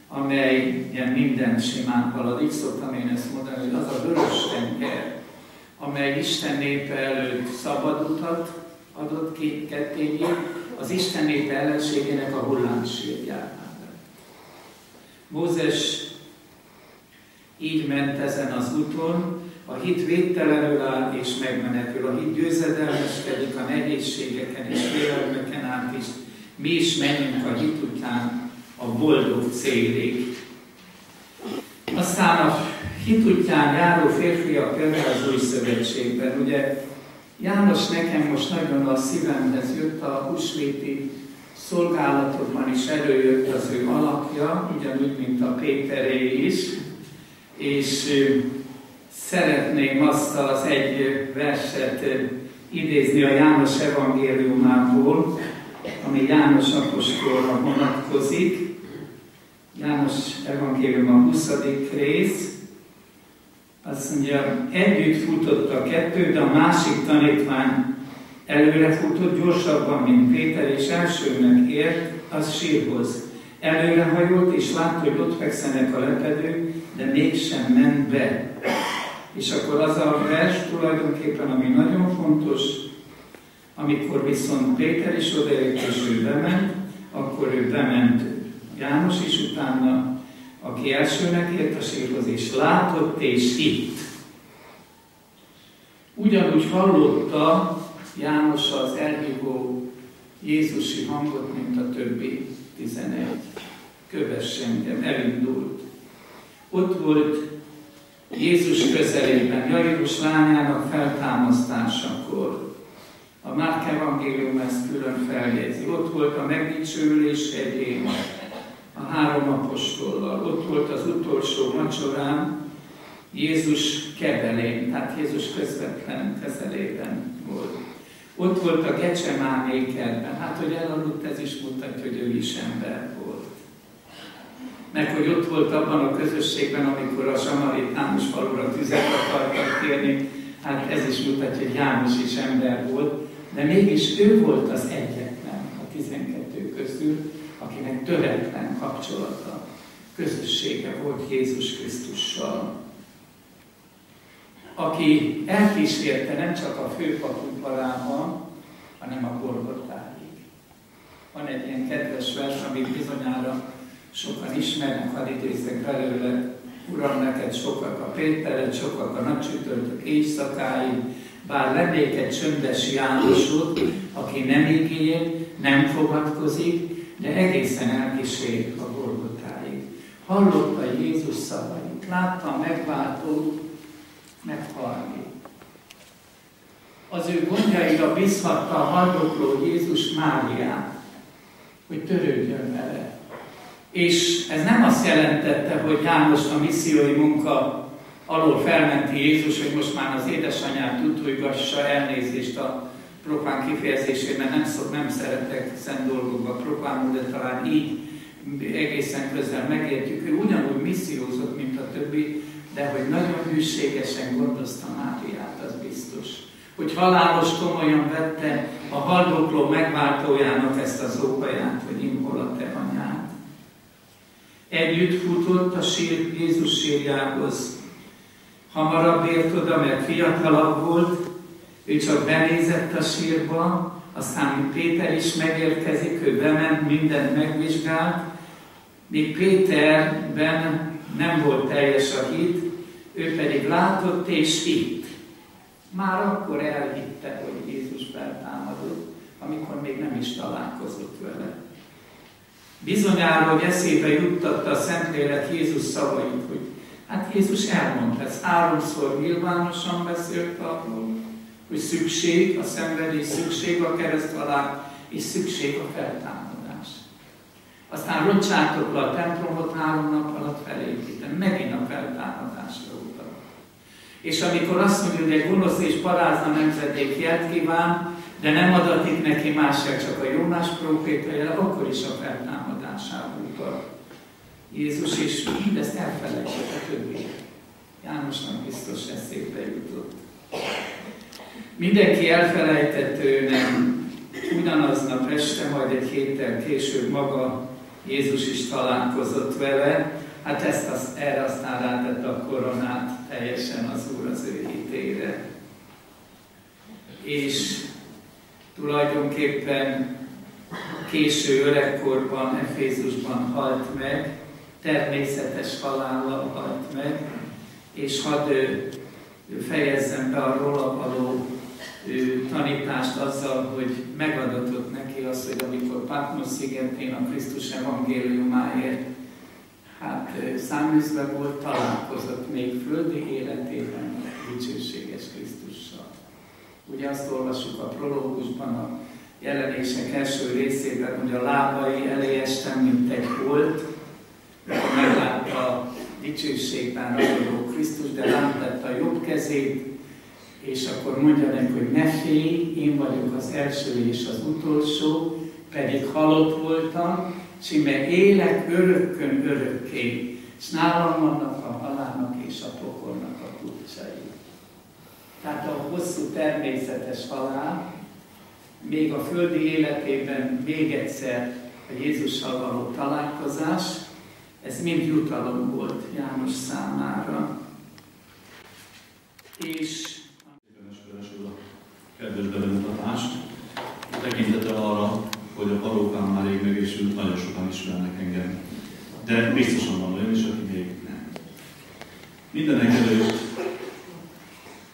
[SPEAKER 7] amely minden simán halad. Így szoktam én ezt mondani, hogy az a vörös tenger, amely Isten népe előtt szabad utat adott ki kettéjé, az Isten népe ellenségének a hullámsírjává. Mózes így ment ezen az úton, a hit védtelenül áll és megmenekül, a hit győzedelmeskedik a nehézségeken és félelmeken át is. Mi is menjünk a hit után a boldog célig. Aztán a hit útján járó férfiak például az Új Szövetségben. Ugye János nekem most nagyon a szívemhez jött, a húsvéti szolgálatokban is előjött az ő alakja, ugyanúgy, mint a Péteré is, és szeretném azt az egy verset idézni a János evangéliumából, ami János apostolra vonatkozik. János evangélium a 20. rész. Azt mondja, együtt futott a kettő, de a másik tanítvány előre futott gyorsabban, mint Péter, és elsőnek ért az sírhoz. Előrehajolt, és látta, hogy ott fekszenek a lepedők, de mégsem ment be. És akkor az a vers tulajdonképpen, ami nagyon fontos, amikor viszont Péter is odaért, és ő bement, akkor ő bement János is utána, aki elsőnek ért a sírhoz, és látott és hitt. Ugyanúgy hallotta János az elhívó Jézusi hangot, mint a többi 11. Kövess engem, elindult. Ott volt Jézus közelében, Jairus lányának feltámasztásakor. A Márk evangélium ezt külön feljegyzi. Ott volt a megdicsőülés hegyén, a 3 apostollal. Ott volt az utolsó vacsorán Jézus kebelén, tehát Jézus közvetlen közelében volt. Ott volt a Gecsemáné kertben. Hát, hogy elaludt, ez is mutatja, hogy ő is ember volt. Meg, hogy ott volt abban a közösségben, amikor a samaritánus falura tüzet akartak kérni, hát ez is mutatja, hogy János is ember volt, de mégis ő volt az egyetlen a 12 közül, akinek töretlen kapcsolata, közössége volt Jézus Krisztussal. Aki elkísérte nem csak a főpap udvarában, hanem a Golgotáig. Van egy ilyen kedves vers, amit bizonyára sokan ismernek, hadd idézzek belőle, Uram, neked sokak a Pétered, sokak a napcsütörtök éjszakáig, bár lennék egy csöndes Jánosod, aki nem ígér, nem fogadkozik, de egészen elkísér a Golgotáig. Hallotta Jézus szavait, látta a megváltót meghalni. Az ő gondjaira bízhatta a haldokló Jézus Máriát, hogy törődjön vele. És ez nem azt jelentette, hogy János a missziói munka alól felmenti Jézus, hogy most már az édesanyját tutújgassa, elnézést a profán kifejezésében, nem szeretek szent dolgokba profánul, de talán így egészen közel megértjük. Ő ugyanúgy missziózott, mint a többi, de hogy nagyon hűségesen gondozta Máriát, az biztos. Hogy halálos komolyan vette a haldokló megváltójának ezt az óhaját, hogy imhol a te anyád. Együtt futott a sír Jézus sírjához. Hamarabb ért oda, mert fiatalabb volt, ő csak benézett a sírba, aztán Péter is megérkezik, ő bement, mindent megvizsgált, míg Péterben nem volt teljes a hit, ő pedig látott és hitt. Már akkor elhitte, hogy Jézus feltámadott, amikor még nem is találkozott vele. Bizonyára, hogy eszébe juttatta a Szentlélek Jézus szavait, hogy hát Jézus elmondta, ez 3-szor nyilvánosan beszélt arról, hogy szükség, a szenvedés, szükség a kereszthalál, és szükség a feltámadás. Aztán roncsátok le a templomot, 3 nap alatt felépítem, megint a feltámadásra utal. És amikor azt mondja, hogy egy gonosz és parázna nemzedék jelt kíván, de nem adatik neki másság, csak a Jónás próféta jele, akkor is a feltámadására utal. Jézus is mindezt elfelejtett a többiek. Jánosnak biztos eszébe jutott. Mindenki elfelejtett, nem ugyanaznap este, majd egy héttel később maga Jézus is találkozott vele. Hát erre aztán rátette a koronát teljesen az Úr az ő hitére. És tulajdonképpen késő öregkorban, Efézusban halt meg, természetes halállal halt meg, és hadd fejezzem be a róla való tanítást azzal, hogy megadatott neki az, hogy amikor Patmos szigetén a Krisztus evangéliumáért száműzve volt, találkozott még földi életében dicsőséges Krisztussal. Ugye azt olvassuk a prológusban, a jelenések első részében, hogy a lábai elé estem, mint egy holt, meglátta a dicsőségben ragyogó Krisztus, de rám tette a jobb kezét, és akkor mondja neki, hogy ne félj, én vagyok az első és az utolsó, pedig halott voltam, és íme élek örökkön örökké, és nálam vannak a halálnak és a pokolnak a kulcsai. Tehát a hosszú természetes halál, még a földi életében még egyszer a Jézussal való találkozás, ez mind jutalom volt János számára. És
[SPEAKER 8] kedves bemutatást, tekintettel arra, hogy a parókám már rég megésült, nagyon sokan ismernek engem. De biztosan van olyan is, aki még nem. Mindenek előtt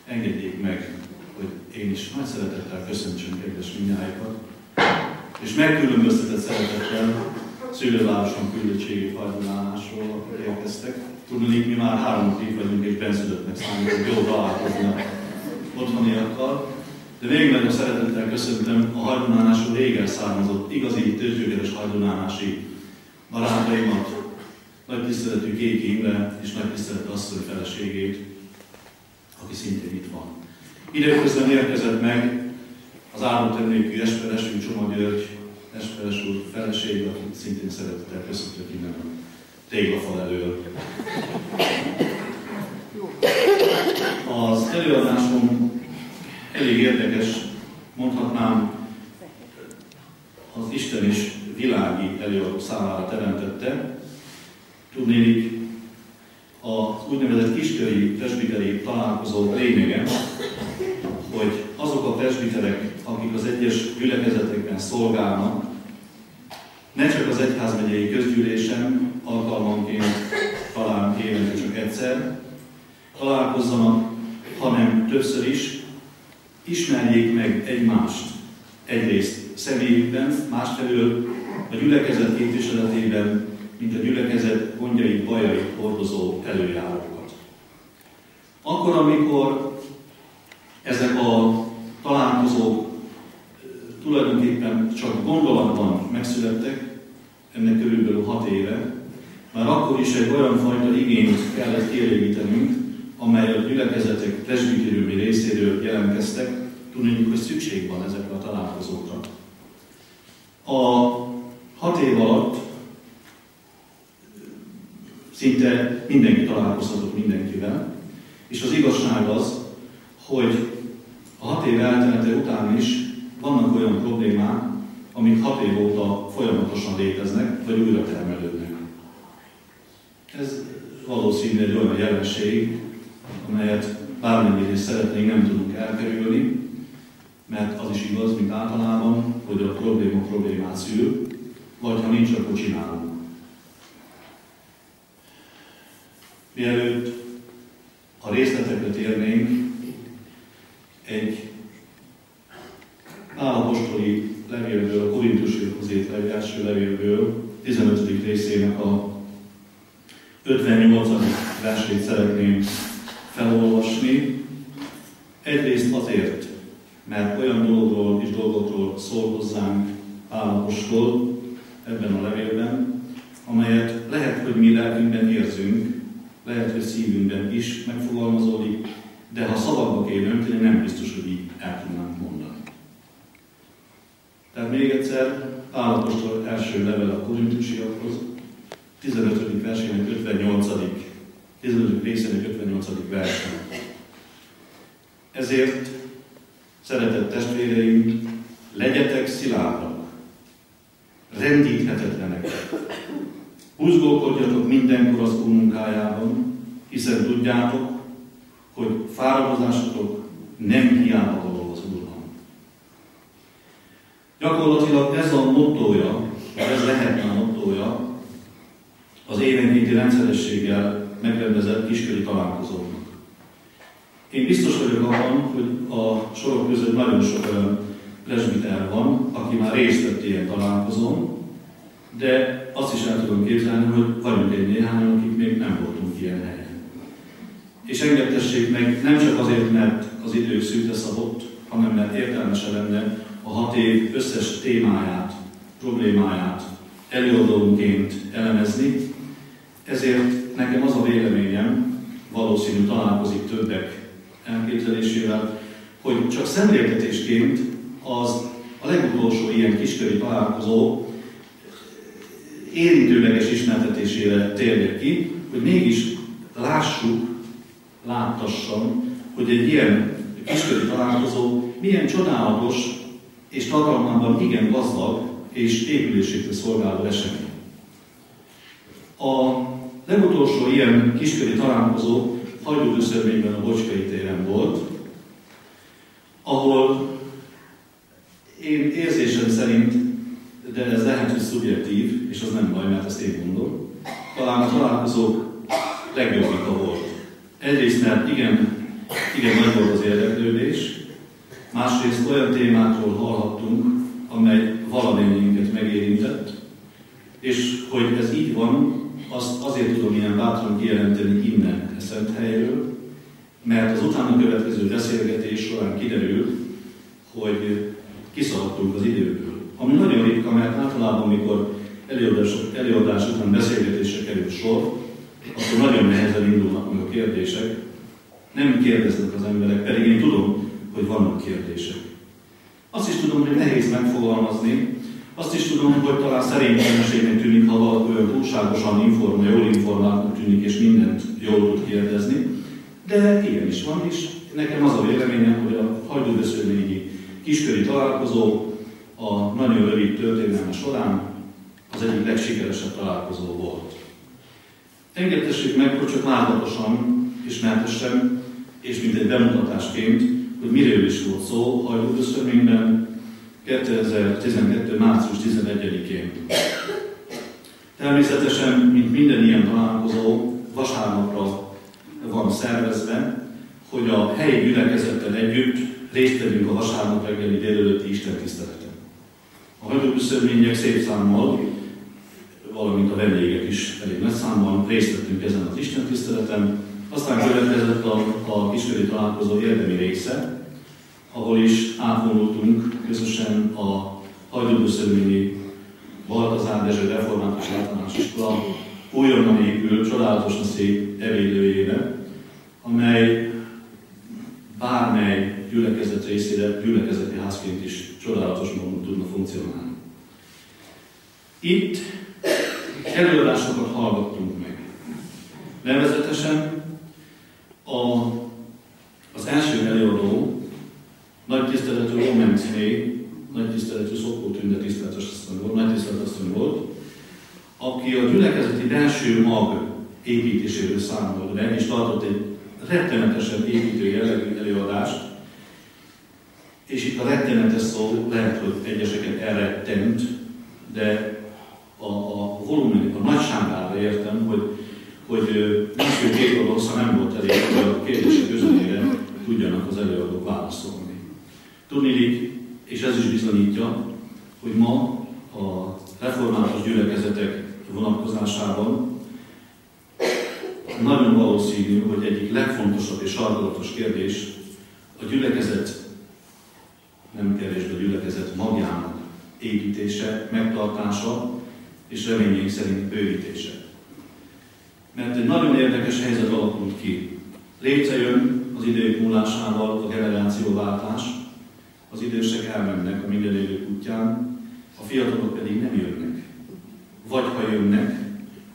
[SPEAKER 8] engedjék meg, hogy én is nagy szeretettel köszöntsem kedves mindnyájukat, és megkülönböztetett szeretettel szülővároson küldöttségi fajlulásról érkeztek. Tudnék, mi már 3 év vagyunk és benszülöttnek számítunk, jó találkozni a otthoniakkal. De végig nagyon szeretettel köszöntöm a hajdunálásról régen származott, igazi tőzsgyökeres hajdunálási barátaimat, nagy tiszteletű Kéki Imre és nagy tiszteletű asszony feleségét, aki szintén itt van. Időközben érkezett meg az áldott emlékű esperesünk Csoma György, esperes úr felesége, akit szintén szeretettel köszöntök innen a téglafal elől. Az előadásom elég érdekes, mondhatnám, az Isten is világi előadó számára teremtette. Tudnélik, az úgynevezett kisköri presbiteri találkozó lényege, hogy azok a presbiterek, akik az egyes gyülekezetekben szolgálnak, ne csak az egyházmegyei közgyűlésen, alkalmanként talán évente csak egyszer találkozzanak, hanem többször is ismerjék meg egymást. Egyrészt személyükben, másfelől a gyülekezet képviseletében, mint a gyülekezet gondjait, bajait hordozó előjárókat. Akkor, amikor ezek a találkozók tulajdonképpen csak gondolatban megszülettek, ennek körülbelül 6 éve, már akkor is egy olyan fajta igényt kellett kielégítenünk, amely a gyülekezetek presbitériumi részéről jelentkeztek, tudjuk, hogy szükség van ezekre a találkozókra. A 6 év alatt szinte mindenki találkozhatott mindenkivel, és az igazság az, hogy a 6 év eltelete után is vannak olyan problémák, amik 6 év óta folyamatosan léteznek, vagy újra termelődnek. Ez valószínűleg egy olyan jelenség, amelyet bármennyire is szeretnénk, nem tudunk elkerülni, mert az is igaz, mint általában, hogy a probléma problémát szül, vagy ha nincs, akkor csinálunk. Mielőtt a részletekre térnénk, egy Pál apostoli levélből, a Korintusiakhoz írt első levélből, 15. részének a 58. versét szeretném felolvasni. Egyrészt azért, mert olyan dologról és dolgokról szól hozzánk Pál apostol ebben a levélben, amelyet lehet, hogy mi lelkünkben érzünk, lehet, hogy szívünkben is megfogalmazódik, de ha szavakba kéne önteni, nem biztos, hogy így el tudnánk mondani. Tehát még egyszer, Pál apostol első level a Korintusiakhoz, 15. versének 58. 15. részének 58. versen. Ezért, szeretett testvéreim, legyetek szilárdak, rendíthetetlenek. Buzgolkodjatok mindenkor az Úr munkájában, hiszen tudjátok, hogy fáradozásotok nem hiába való az Úrban. Gyakorlatilag ez a mottója, ez lehetne a mottója az évenkénti rendszerességgel megrendezett kisköri találkozóknak. Én biztos vagyok abban, hogy a sorok között nagyon sok olyan presbiter van, aki már részt vett ilyen találkozón, de azt is el tudom képzelni, hogy vagyunk egy néhányan, akik még nem voltunk ilyen helyen. És engedtessék meg nem csak azért, mert az idő szűkre szabott, hanem mert értelmesen lenne a 6 év összes témáját, problémáját előadónként elemezni. Ezért nekem az a véleményem, valószínű találkozik többek elképzelésével, hogy csak szemléltetésként az a legutolsó ilyen kisköri találkozó érintőleges ismertetésére térjek ki, hogy mégis lássuk, láttassam, hogy egy ilyen kisköri találkozó milyen csodálatos és tartalmában igen gazdag és épülésétre szolgáló esemény. A legutolsó ilyen kisköri találkozó Hajdúböszörményben a Bocskai téren volt, ahol én érzésem szerint, de ez lehet, hogy szubjektív, és az nem baj, mert ezt én mondom, talán a találkozók legjobbika volt. Egyrészt, mert igen nagy volt az érdeklődés, másrészt olyan témákról hallhattunk, amely valamennyiünket megérintett, és hogy ez így van, azt azért tudom ilyen bátran kijelenteni innen a Szenthelyről, mert az utána következő beszélgetés során kiderül, hogy kiszaladtunk az időből. Ami nagyon ritka, mert általában, amikor előadás után beszélgetésre kerül sor, akkor nagyon nehezen indulnak meg a kérdések. Nem kérdeznek az emberek, pedig én tudom, hogy vannak kérdések. Azt is tudom, hogy nehéz megfogalmazni, azt is tudom, hogy talán szerénytelenségnek tűnik, ha valaki olyan túlságosan jól informáltnak tűnik, és mindent jól tud kérdezni, de ilyen is van, és nekem az a véleményem, hogy a hajdúböszörményi kisköri találkozó a nagyon rövid történelme során az egyik legsikeresebb találkozó volt. Engedtessék meg, hogy csak látatosan ismertessem, és mint egy bemutatásként, hogy miről is volt szó Hajdúböszörményben 2012. március 11-én. Természetesen, mint minden ilyen találkozó, vasárnapra van szervezve, hogy a helyi gyülekezettel együtt részt vegyünk a vasárnap reggeli délelőtti istentiszteleten. A hajdúböszörményiek szép számmal, valamint a vendégek is elég nagy számban részt vettünk ezen az istentiszteleten. Aztán következett a kisköri találkozó érdemi része, ahol is átvonultunk közösen a hajdúböszörményi Baltazár Dezső Református Általános Iskola újonnan épült, csodálatosan szép evélőjébe, amely bármely gyülekezet részére gyülekezeti házként is csodálatos módon tudna funkcionálni. Itt előadásokat hallgattunk meg. Nevezetesen az első előadó nagy tiszteletű Romencné, nagy tiszteletű Szokó Tünde tiszteletasszony volt, aki a gyülekezeti belső mag építéséről számolt be, és tartott egy rettenetesen építő jellegű előadást, és itt a rettenetes szó lehet, hogy egyeseket elrettent, de a volumen, a nagyságára értem, hogy másfél két oldalsza nem volt elég, hogy a kérdések közönére tudjanak az előadók válaszolni. Tudniillik, és ez is bizonyítja, hogy ma a református gyülekezetek vonatkozásában nagyon valószínű, hogy egyik legfontosabb és sarkalatos kérdés a gyülekezet, nem kérdésben a gyülekezet magjának építése, megtartása és reményeink szerint bővítése. Mert egy nagyon érdekes helyzet alakult ki. Létrejön az idők múlásával a generációváltás, az idősek elmennek a mindenélők útján, a fiatalok pedig nem jönnek. Vagy ha jönnek,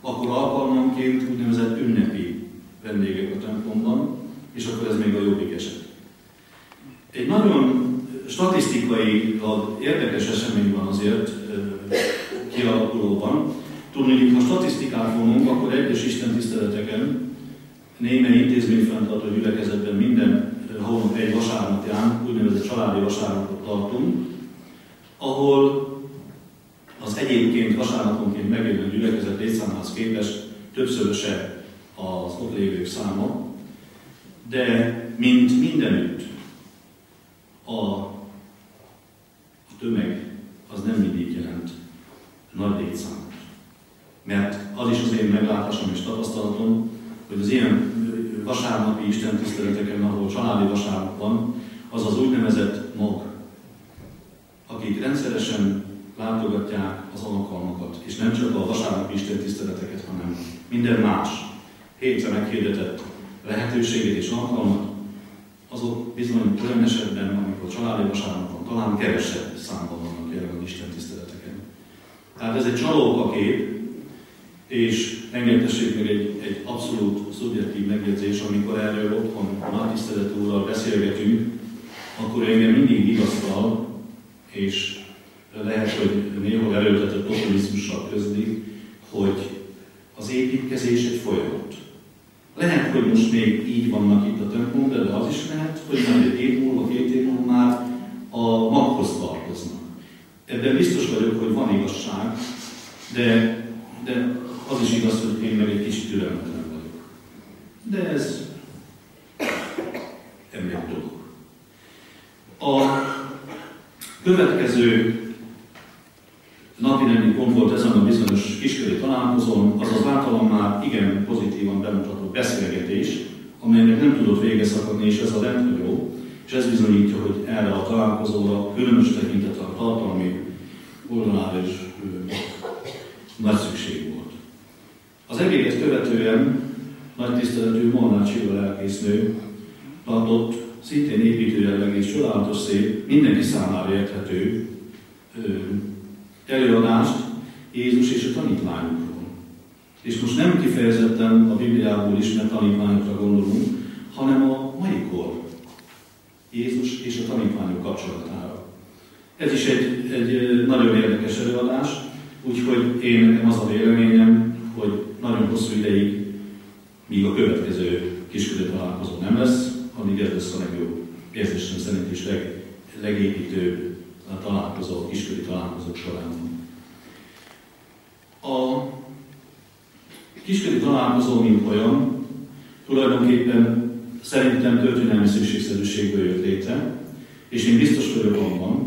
[SPEAKER 8] akkor alkalmanként úgynevezett ünnepi vendégek a templomban, és akkor ez még a jobbik eset. Egy nagyon statisztikai, érdekes esemény van azért kialakulóban. Tudni, ha statisztikát vonunk, akkor egyes istentiszteleteken, némely intézményfenntartó gyülekezetben minden hónap egy vasárnapján, úgynevezett családi vasárnapot tartunk, ahol az egyébként vasárnaponként megjelenő gyülekezet létszámához képest többszöröse az ott lévők száma, de mint mindenütt a tömeg az nem mindig jelent nagy létszámot. Mert az is az én meglátásom és tapasztalatom, hogy az ilyen vasárnapi istentiszteleteken, ahol családi vasárnap van, az az úgynevezett mag, akik rendszeresen látogatják az alkalmakat, és nem csak a vasárnapi istentiszteleteket, hanem minden más hétre meghirdetett lehetőséget és alkalmat, azok bizony olyan esetben, amikor családi vasárnapon talán kevesebb számban vannak jelen az istentiszteleteken. Tehát ez egy csalókakép, és engedtessék meg egy abszolút szubjektív megjegyzés, amikor erről otthon a nagytiszteletű úrral beszélgetünk, akkor engem mindig vigasztal, és lehet, hogy néha erőltetett optimizmussal közli, hogy az építkezés egy folyamat. Lehet, hogy most még így vannak itt a templomban, de az is lehet, hogy majd egy év múlva, 2 év múlva már a maghoz tartoznak. Ebben biztos vagyok, hogy van igazság, de az is igaz, hogy én meg egy kicsit türelmetlen vagyok. De ez emberi dolog. A következő napirendi pont volt ezen a bizonyos kisköri találkozón, az az általam már igen pozitívan bemutatott beszélgetés, amelynek nem tudott vége szakadni, és ez a rendhagyó, és ez bizonyítja, hogy erre a találkozóra különös tekintettel a tartalmi oldalára is nagy szükség volt. Az egészet követően nagy tiszteletű Molnár Csilla lelkésznő tartott szintén építőjellegű és csodálatos szép, mindenki számára érthető előadást Jézus és a tanítványokról. És most nem kifejezetten a Bibliából ismert tanítványokra gondolunk, hanem a mai kor Jézus és a tanítványok kapcsolatára. Ez is egy nagyon érdekes előadás, úgyhogy én nekem az a véleményem, hogy nagyon hosszú ideig, míg a következő kisköri találkozó nem lesz, amíg ez lesz a legjobb érzésem szerint is legépítőbb a találkozó, kisköri találkozók során. A kisköri találkozó, mint olyan, tulajdonképpen szerintem történelmi szükségszerűségből jött létre, és én biztos vagyok abban,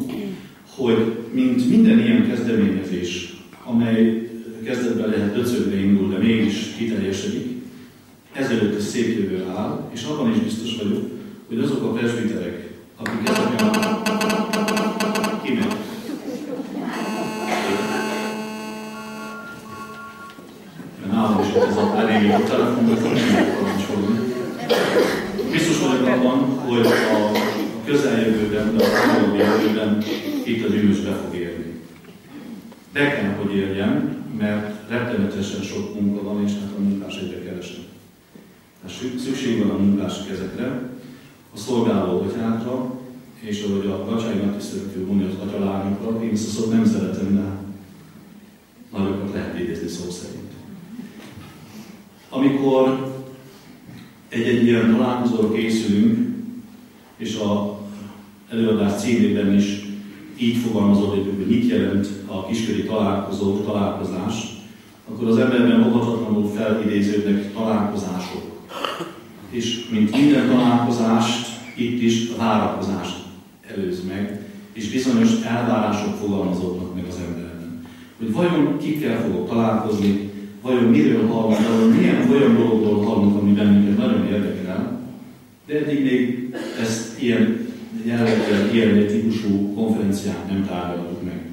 [SPEAKER 8] hogy mint minden ilyen kezdeményezés, amely kezdetben lehet döcögre indul, de mégis kiteljesedik, ezelőtt egy szép jövő áll, és abban is biztos vagyok, hogy azok a presbiterek, akik ezeken a... Kimegy. Mert nálam is ez a elég a telefonban, hogy nem lehet parancsolni. Biztos vagyok abban, hogy a közeljövőben, de a távolabbi jövőben itt a gyümölcs be fog érni. Be kell, hogy érjen, mert rettenetesen sok munka van, és hát a munkás egyre keresnek. Tehát szükség van a munkás kezekre, a szolgáló atyákra, és ahogy a Gacsányi nagytiszteletű mondja, az atyalányokra, én ezt a szót nem szeretem, de nagyokat lehet idézni szó szerint. Amikor egy ilyen találkozóra készülünk, és az előadás címében is így fogalmazódik, hogy mit jelent a kisköri találkozó, találkozás, akkor az emberben óhatatlanul felidéződnek találkozások. És mint minden találkozást, itt is a várakozást előz meg, és bizonyos elvárások fogalmazódnak meg az emberben. Hogy vajon kikkel fogok találkozni, vajon miről hallunk, vajon milyen olyan dologról hallunk, ami bennünket nagyon érdekel, de eddig még ezt ilyen jelleggel, ilyen típusú konferenciát nem tárgyaltuk meg.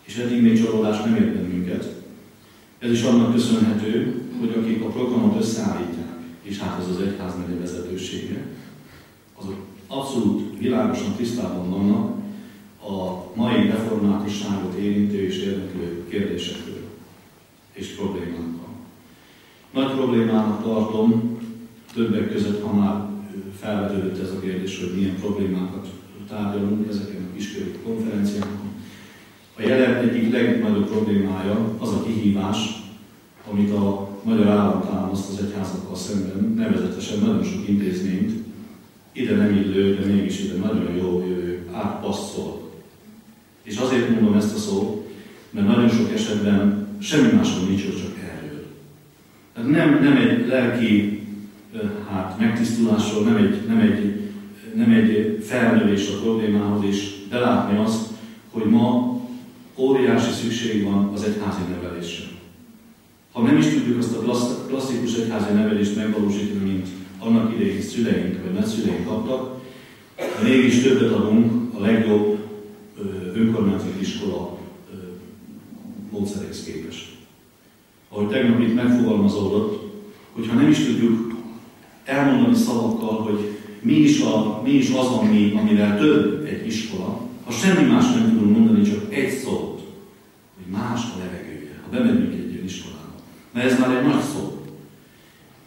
[SPEAKER 8] És eddig még csalódás nem ért bennünket. Ez is annak köszönhető, hogy akik a programot összeállítják, és hát ez az egyházmegye vezetősége, azok abszolút világosan tisztában vannak a mai reformátusságot érintő és érdeklő kérdésekről és problémákkal. Nagy problémának tartom többek között, ha már felvetődött ez a kérdés, hogy milyen problémákat tárgyalunk ezeken a kisköri konferenciákon. A jelen egyik legnagyobb problémája az a kihívás, amit a magyar állam támaszt az egyházakkal szemben, nevezetesen nagyon sok intézményt, ide nem illő, de mégis ide nagyon jó átpasszol. És azért mondom ezt a szót, mert nagyon sok esetben semmi másról nincs, csak erről. Tehát nem egy lelki megtisztulásról, nem egy felnövés a problémához is, de látni azt, hogy ma óriási szükség van az egyházi nevelésre. Ha nem is tudjuk azt a klasszikus egyházi nevelést megvalósítani, mint annak idején szüleink vagy nagyszüleink kaptak, de mégis többet adunk a legjobb önkormányzati iskola módszeréhez képest. Ahogy tegnap itt megfogalmazódott, hogyha nem is tudjuk elmondani szavakkal, hogy mi is az, amivel több egy iskola, ha semmi más nem tudunk mondani, csak egy szót, hogy más a levegője, ha bemegyünk egy ilyen iskolába. Mert ez már egy nagy szó.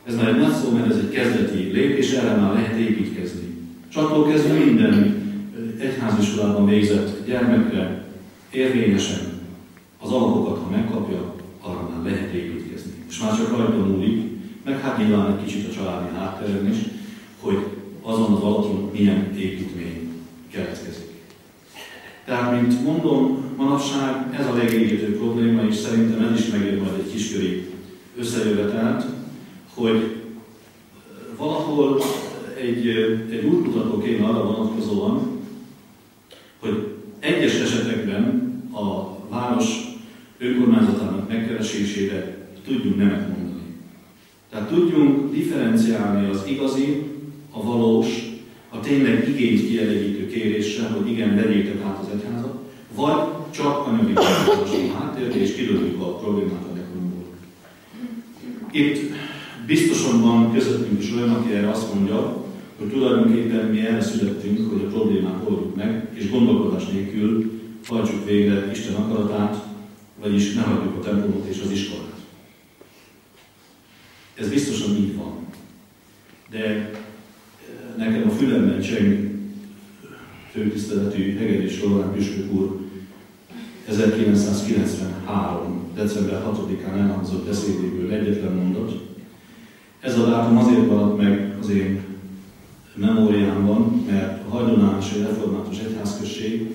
[SPEAKER 8] Ez már egy nagy szó, mert ez egy kezdeti lépés, erre már lehet építkezni. És attól kezdve minden egyháziskolában végzett gyermekre érvényesen az alapokat, ha megkapja, arra már lehet építkezni. És már csak rajta múlik, meg hát nyilván egy kicsit a családi hátteren is, hogy azon az alapon milyen építmény keletkezik. Tehát, mint mondom, manapság ez a legégető probléma, és szerintem ez is megér majd egy kisköri összejövetelt, hogy valahol egy útmutató kéne arra vonatkozóan, hogy egyes esetekben a város önkormányzatának megkeresésére tudjunk nemet mondani. Tehát tudjunk differenciálni az igazi, a valós, a tényleg igényt kielégítő kéréssel, hogy igen, vegyétek át az egyházat, vagy csak anyagi háttérre, és kidőljük a problémát a legjobbból. Itt biztosan van közöttünk is olyan, aki erre azt mondja, hogy tulajdonképpen mi erre születtünk, hogy a problémát oldjuk meg, és gondolkodás nélkül hajtsuk végre Isten akaratát, vagyis ne hagyjuk a templomot és az iskolát. Ez biztosan így van. De nekem a fülemben cseng főtiszteletű Hegedűs Loránd püspök úr 1993. december 6-án elhangzott beszédéből egyetlen mondat. Ez a dátum azért maradt meg az én memóriámban, mert a Hajdonállási Református Egyházközség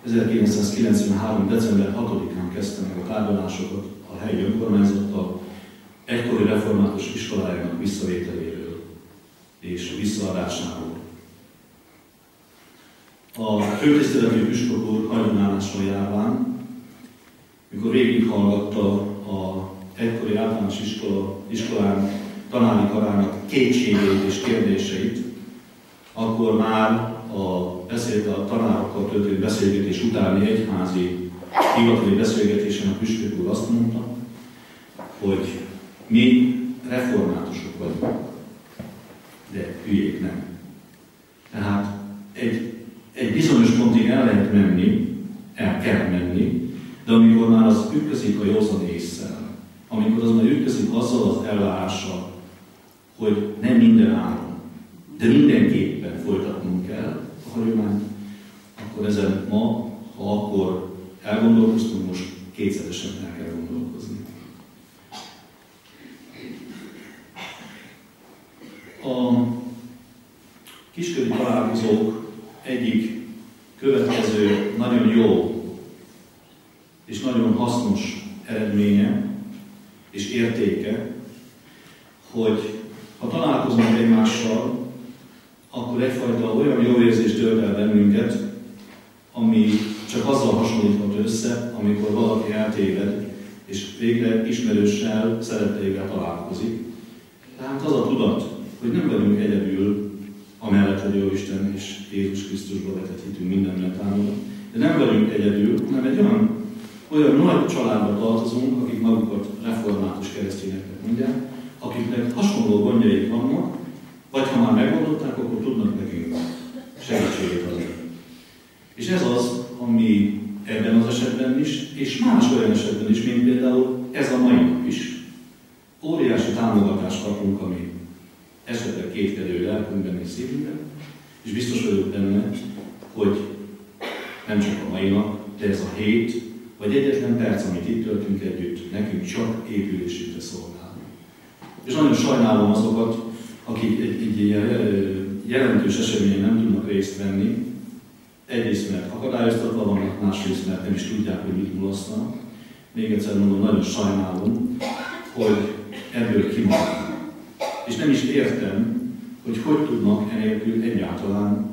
[SPEAKER 8] 1993. december 6-án kezdte meg a tárgyalásokat a helyi önkormányzattal egykori református iskolájának visszavételéről és visszaadásáról. A főtiszteletű püspök úr hajdonállásra járván, mikor végighallgatta a egykori általános iskolán tanári karának kétségeit és kérdéseit, akkor már a tanárokkal történt beszélgetés utáni egyházi hivatali beszélgetésen a püspök úr azt mondta, hogy mi reformátusok vagyunk, de hülyék nem. Tehát egy bizonyos pontig el lehet menni, el kell menni, de amikor már az ütközik a józan ésszel, amikor az már ütközik azzal az elvárással, hogy nem minden áron, de mindenképpen folytatnunk kell a hagyományt, akkor ezen ma, ha akkor elgondolkoztunk, most kétszeresen el kell gondolkozni. A kisköri találkozók egyik következő nagyon jó és nagyon hasznos eredménye és értéke, hogy ha találkozunk egymással, akkor egyfajta olyan jó érzést tölt el bennünket, ami csak azzal hasonlítható össze, amikor valaki eltéved, és végre ismerőssel, szeretteivel találkozik. Tehát az a tudat, hogy nem vagyunk egyedül, amellett, hogy Jóisten és Jézus Krisztusba vetett hitünk mindenben támogat, de nem vagyunk egyedül, hanem egy olyan nagy családba tartozunk, akik magukat református keresztényeknek mondják, akiknek hasonló gondjaik vannak, vagy ha már megoldották, akkor tudnak nekünk segítséget adni. És ez az, ami ebben az esetben is, és más olyan esetben is, mint például ez a mai nap is. Óriási támogatást kapunk a mi esetleg kétkedő lelkünkben és szívünkben, és biztos vagyok benne, hogy nem csak a mai nap, de ez a hét, vagy egyetlen perc, amit itt töltünk együtt, nekünk csak épülésünkre szolgál. És nagyon sajnálom azokat, akik egy ilyen jelentős eseményen nem tudnak részt venni, egyrészt mert akadályoztatva vannak, másrészt mert nem is tudják, hogy mit mulasztanak. Még egyszer mondom, nagyon sajnálom, hogy ebből kimaradnak. És nem is értem, hogy tudnak enélkül egyáltalán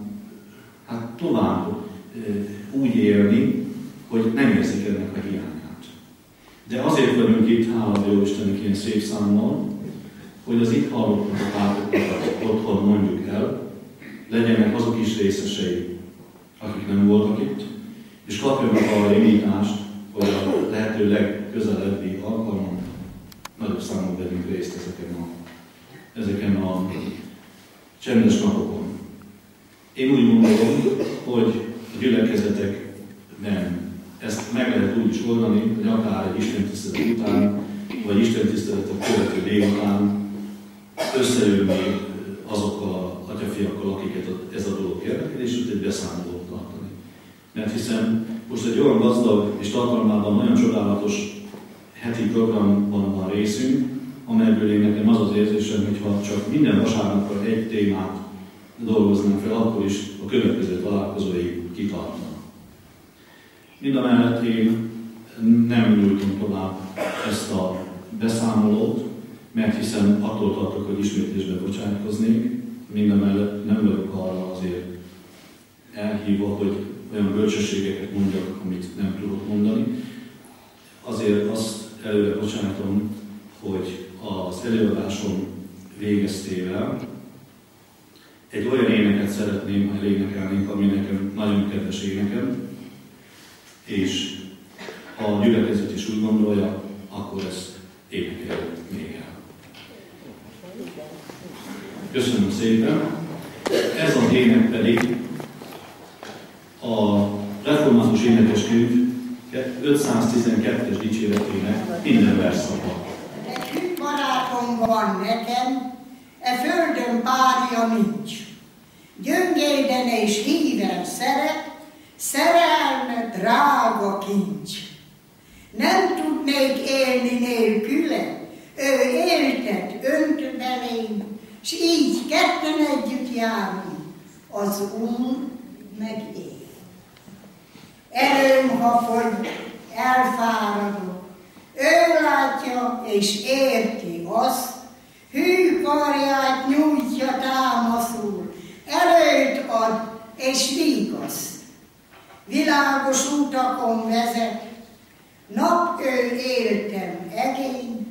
[SPEAKER 8] tovább úgy élni, hogy nem érzik ennek a hiányát. De azért vagyunk itt, hála a Jóistennek ilyen szép számmal, hogy az itt hallottak átokat otthon mondjuk el, legyenek azok is részesei, akik nem voltak itt, és kapjanak arra indítást, hogy a lehető legközelebbi alkalmon nagyobb számon vegyünk részt ezeken a csendes napokon. Én úgy gondolom, hogy a gyülekezetekben ezt meg lehet úgy is oldani, hogy akár egy istentisztelet után, vagy istentiszteletet követő délután összejönni azokkal a atyafiakkal, akiket ez a dolog érdekel, és ott egy beszámolót tartani. Mert hiszen most egy olyan gazdag és tartalmában nagyon csodálatos heti programban van részünk, amelyből én nekem az az érzésem, hogy ha csak minden vasárnapra egy témát dolgoznánk fel, akkor is a következő találkozóig kitartana. Mindamellett én nem nyújtom tovább ezt a beszámolót, mert hiszen attól tartok, hogy ismétlésbe bocsátkoznék, mindamellett nem vagyok arra azért elhívva, hogy olyan bölcsességeket mondjak, amit nem tudok mondani. Azért azt előre bocsátom, hogy az előadásom végeztével egy olyan éneket szeretném, ha elénekelnénk, ami nekem nagyon kedves énekem, és ha a gyülekezet is úgy gondolja, akkor ezt énekeljük még el. Köszönöm szépen! Ez az ének pedig a református énekeskönyv 512-es dicséretének minden versszaka.
[SPEAKER 9] Egy barátom van nekem, e földön párja nincs. Gyöngéden és híven szeret, szerelme drága kincs. Nem tudnék élni nélküle, ő éltet, önt belém, s így ketten együtt járunk, az Úr meg én. Erőm, ha fogy, elfáradok, ő látja és érti azt, hű karját nyújtja támaszul, erőt ad és vigaszt. Világos utakon vezet, nap ő éltem egény,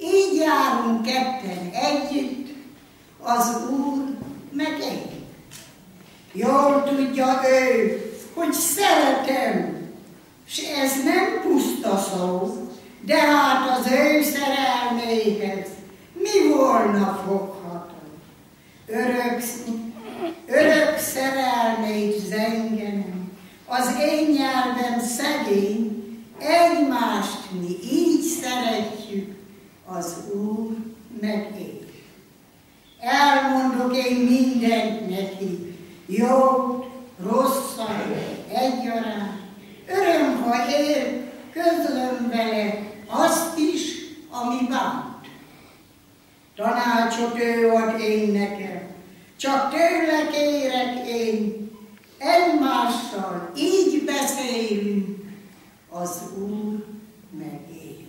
[SPEAKER 9] így járunk ketten együtt, az Úr meg én. Jól tudja ő, hogy szeretem, s ez nem puszta szó, de hát az ő szerelméhez mi volna fogható? Örök szerelmét zengenem, az én nyelvem szegény, egymást mi így szeretjük, az Úr meg én. Elmondok én mindent neki, jót, rosszat, egyaránt. Öröm, ha ér, közlöm vele azt is, ami bánt. Tanácsot ő ad én nekem, csak tőle kérek én, egymással így beszélünk, az Úr meg én.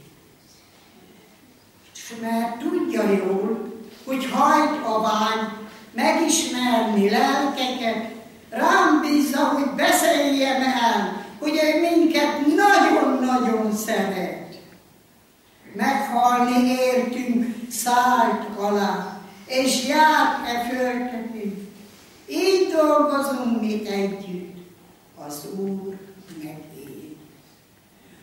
[SPEAKER 9] S mert tudja jól, hogy hajt a vágy megismerni lelkeket, rám bízza, hogy beszéljem el, hogy ő minket nagyon-nagyon szeret. Meghalni értünk szállt alá, és járt e földetünk. Így dolgozunk mi együtt, az Úr meg én.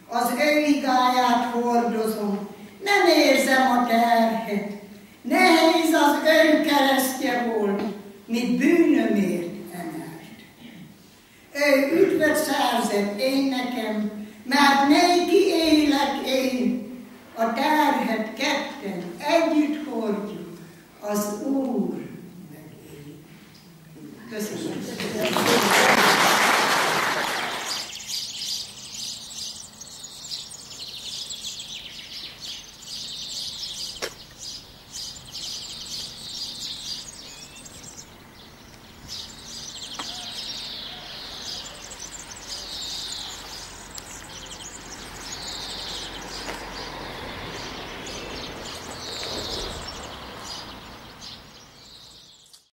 [SPEAKER 9] Az ő igáját hordozom, nem érzem a terhet. Nehéz az ő keresztje volt, mit bűnömért emelt. Ő üdvöt szerzett én nekem, mert néki élek én, a terhet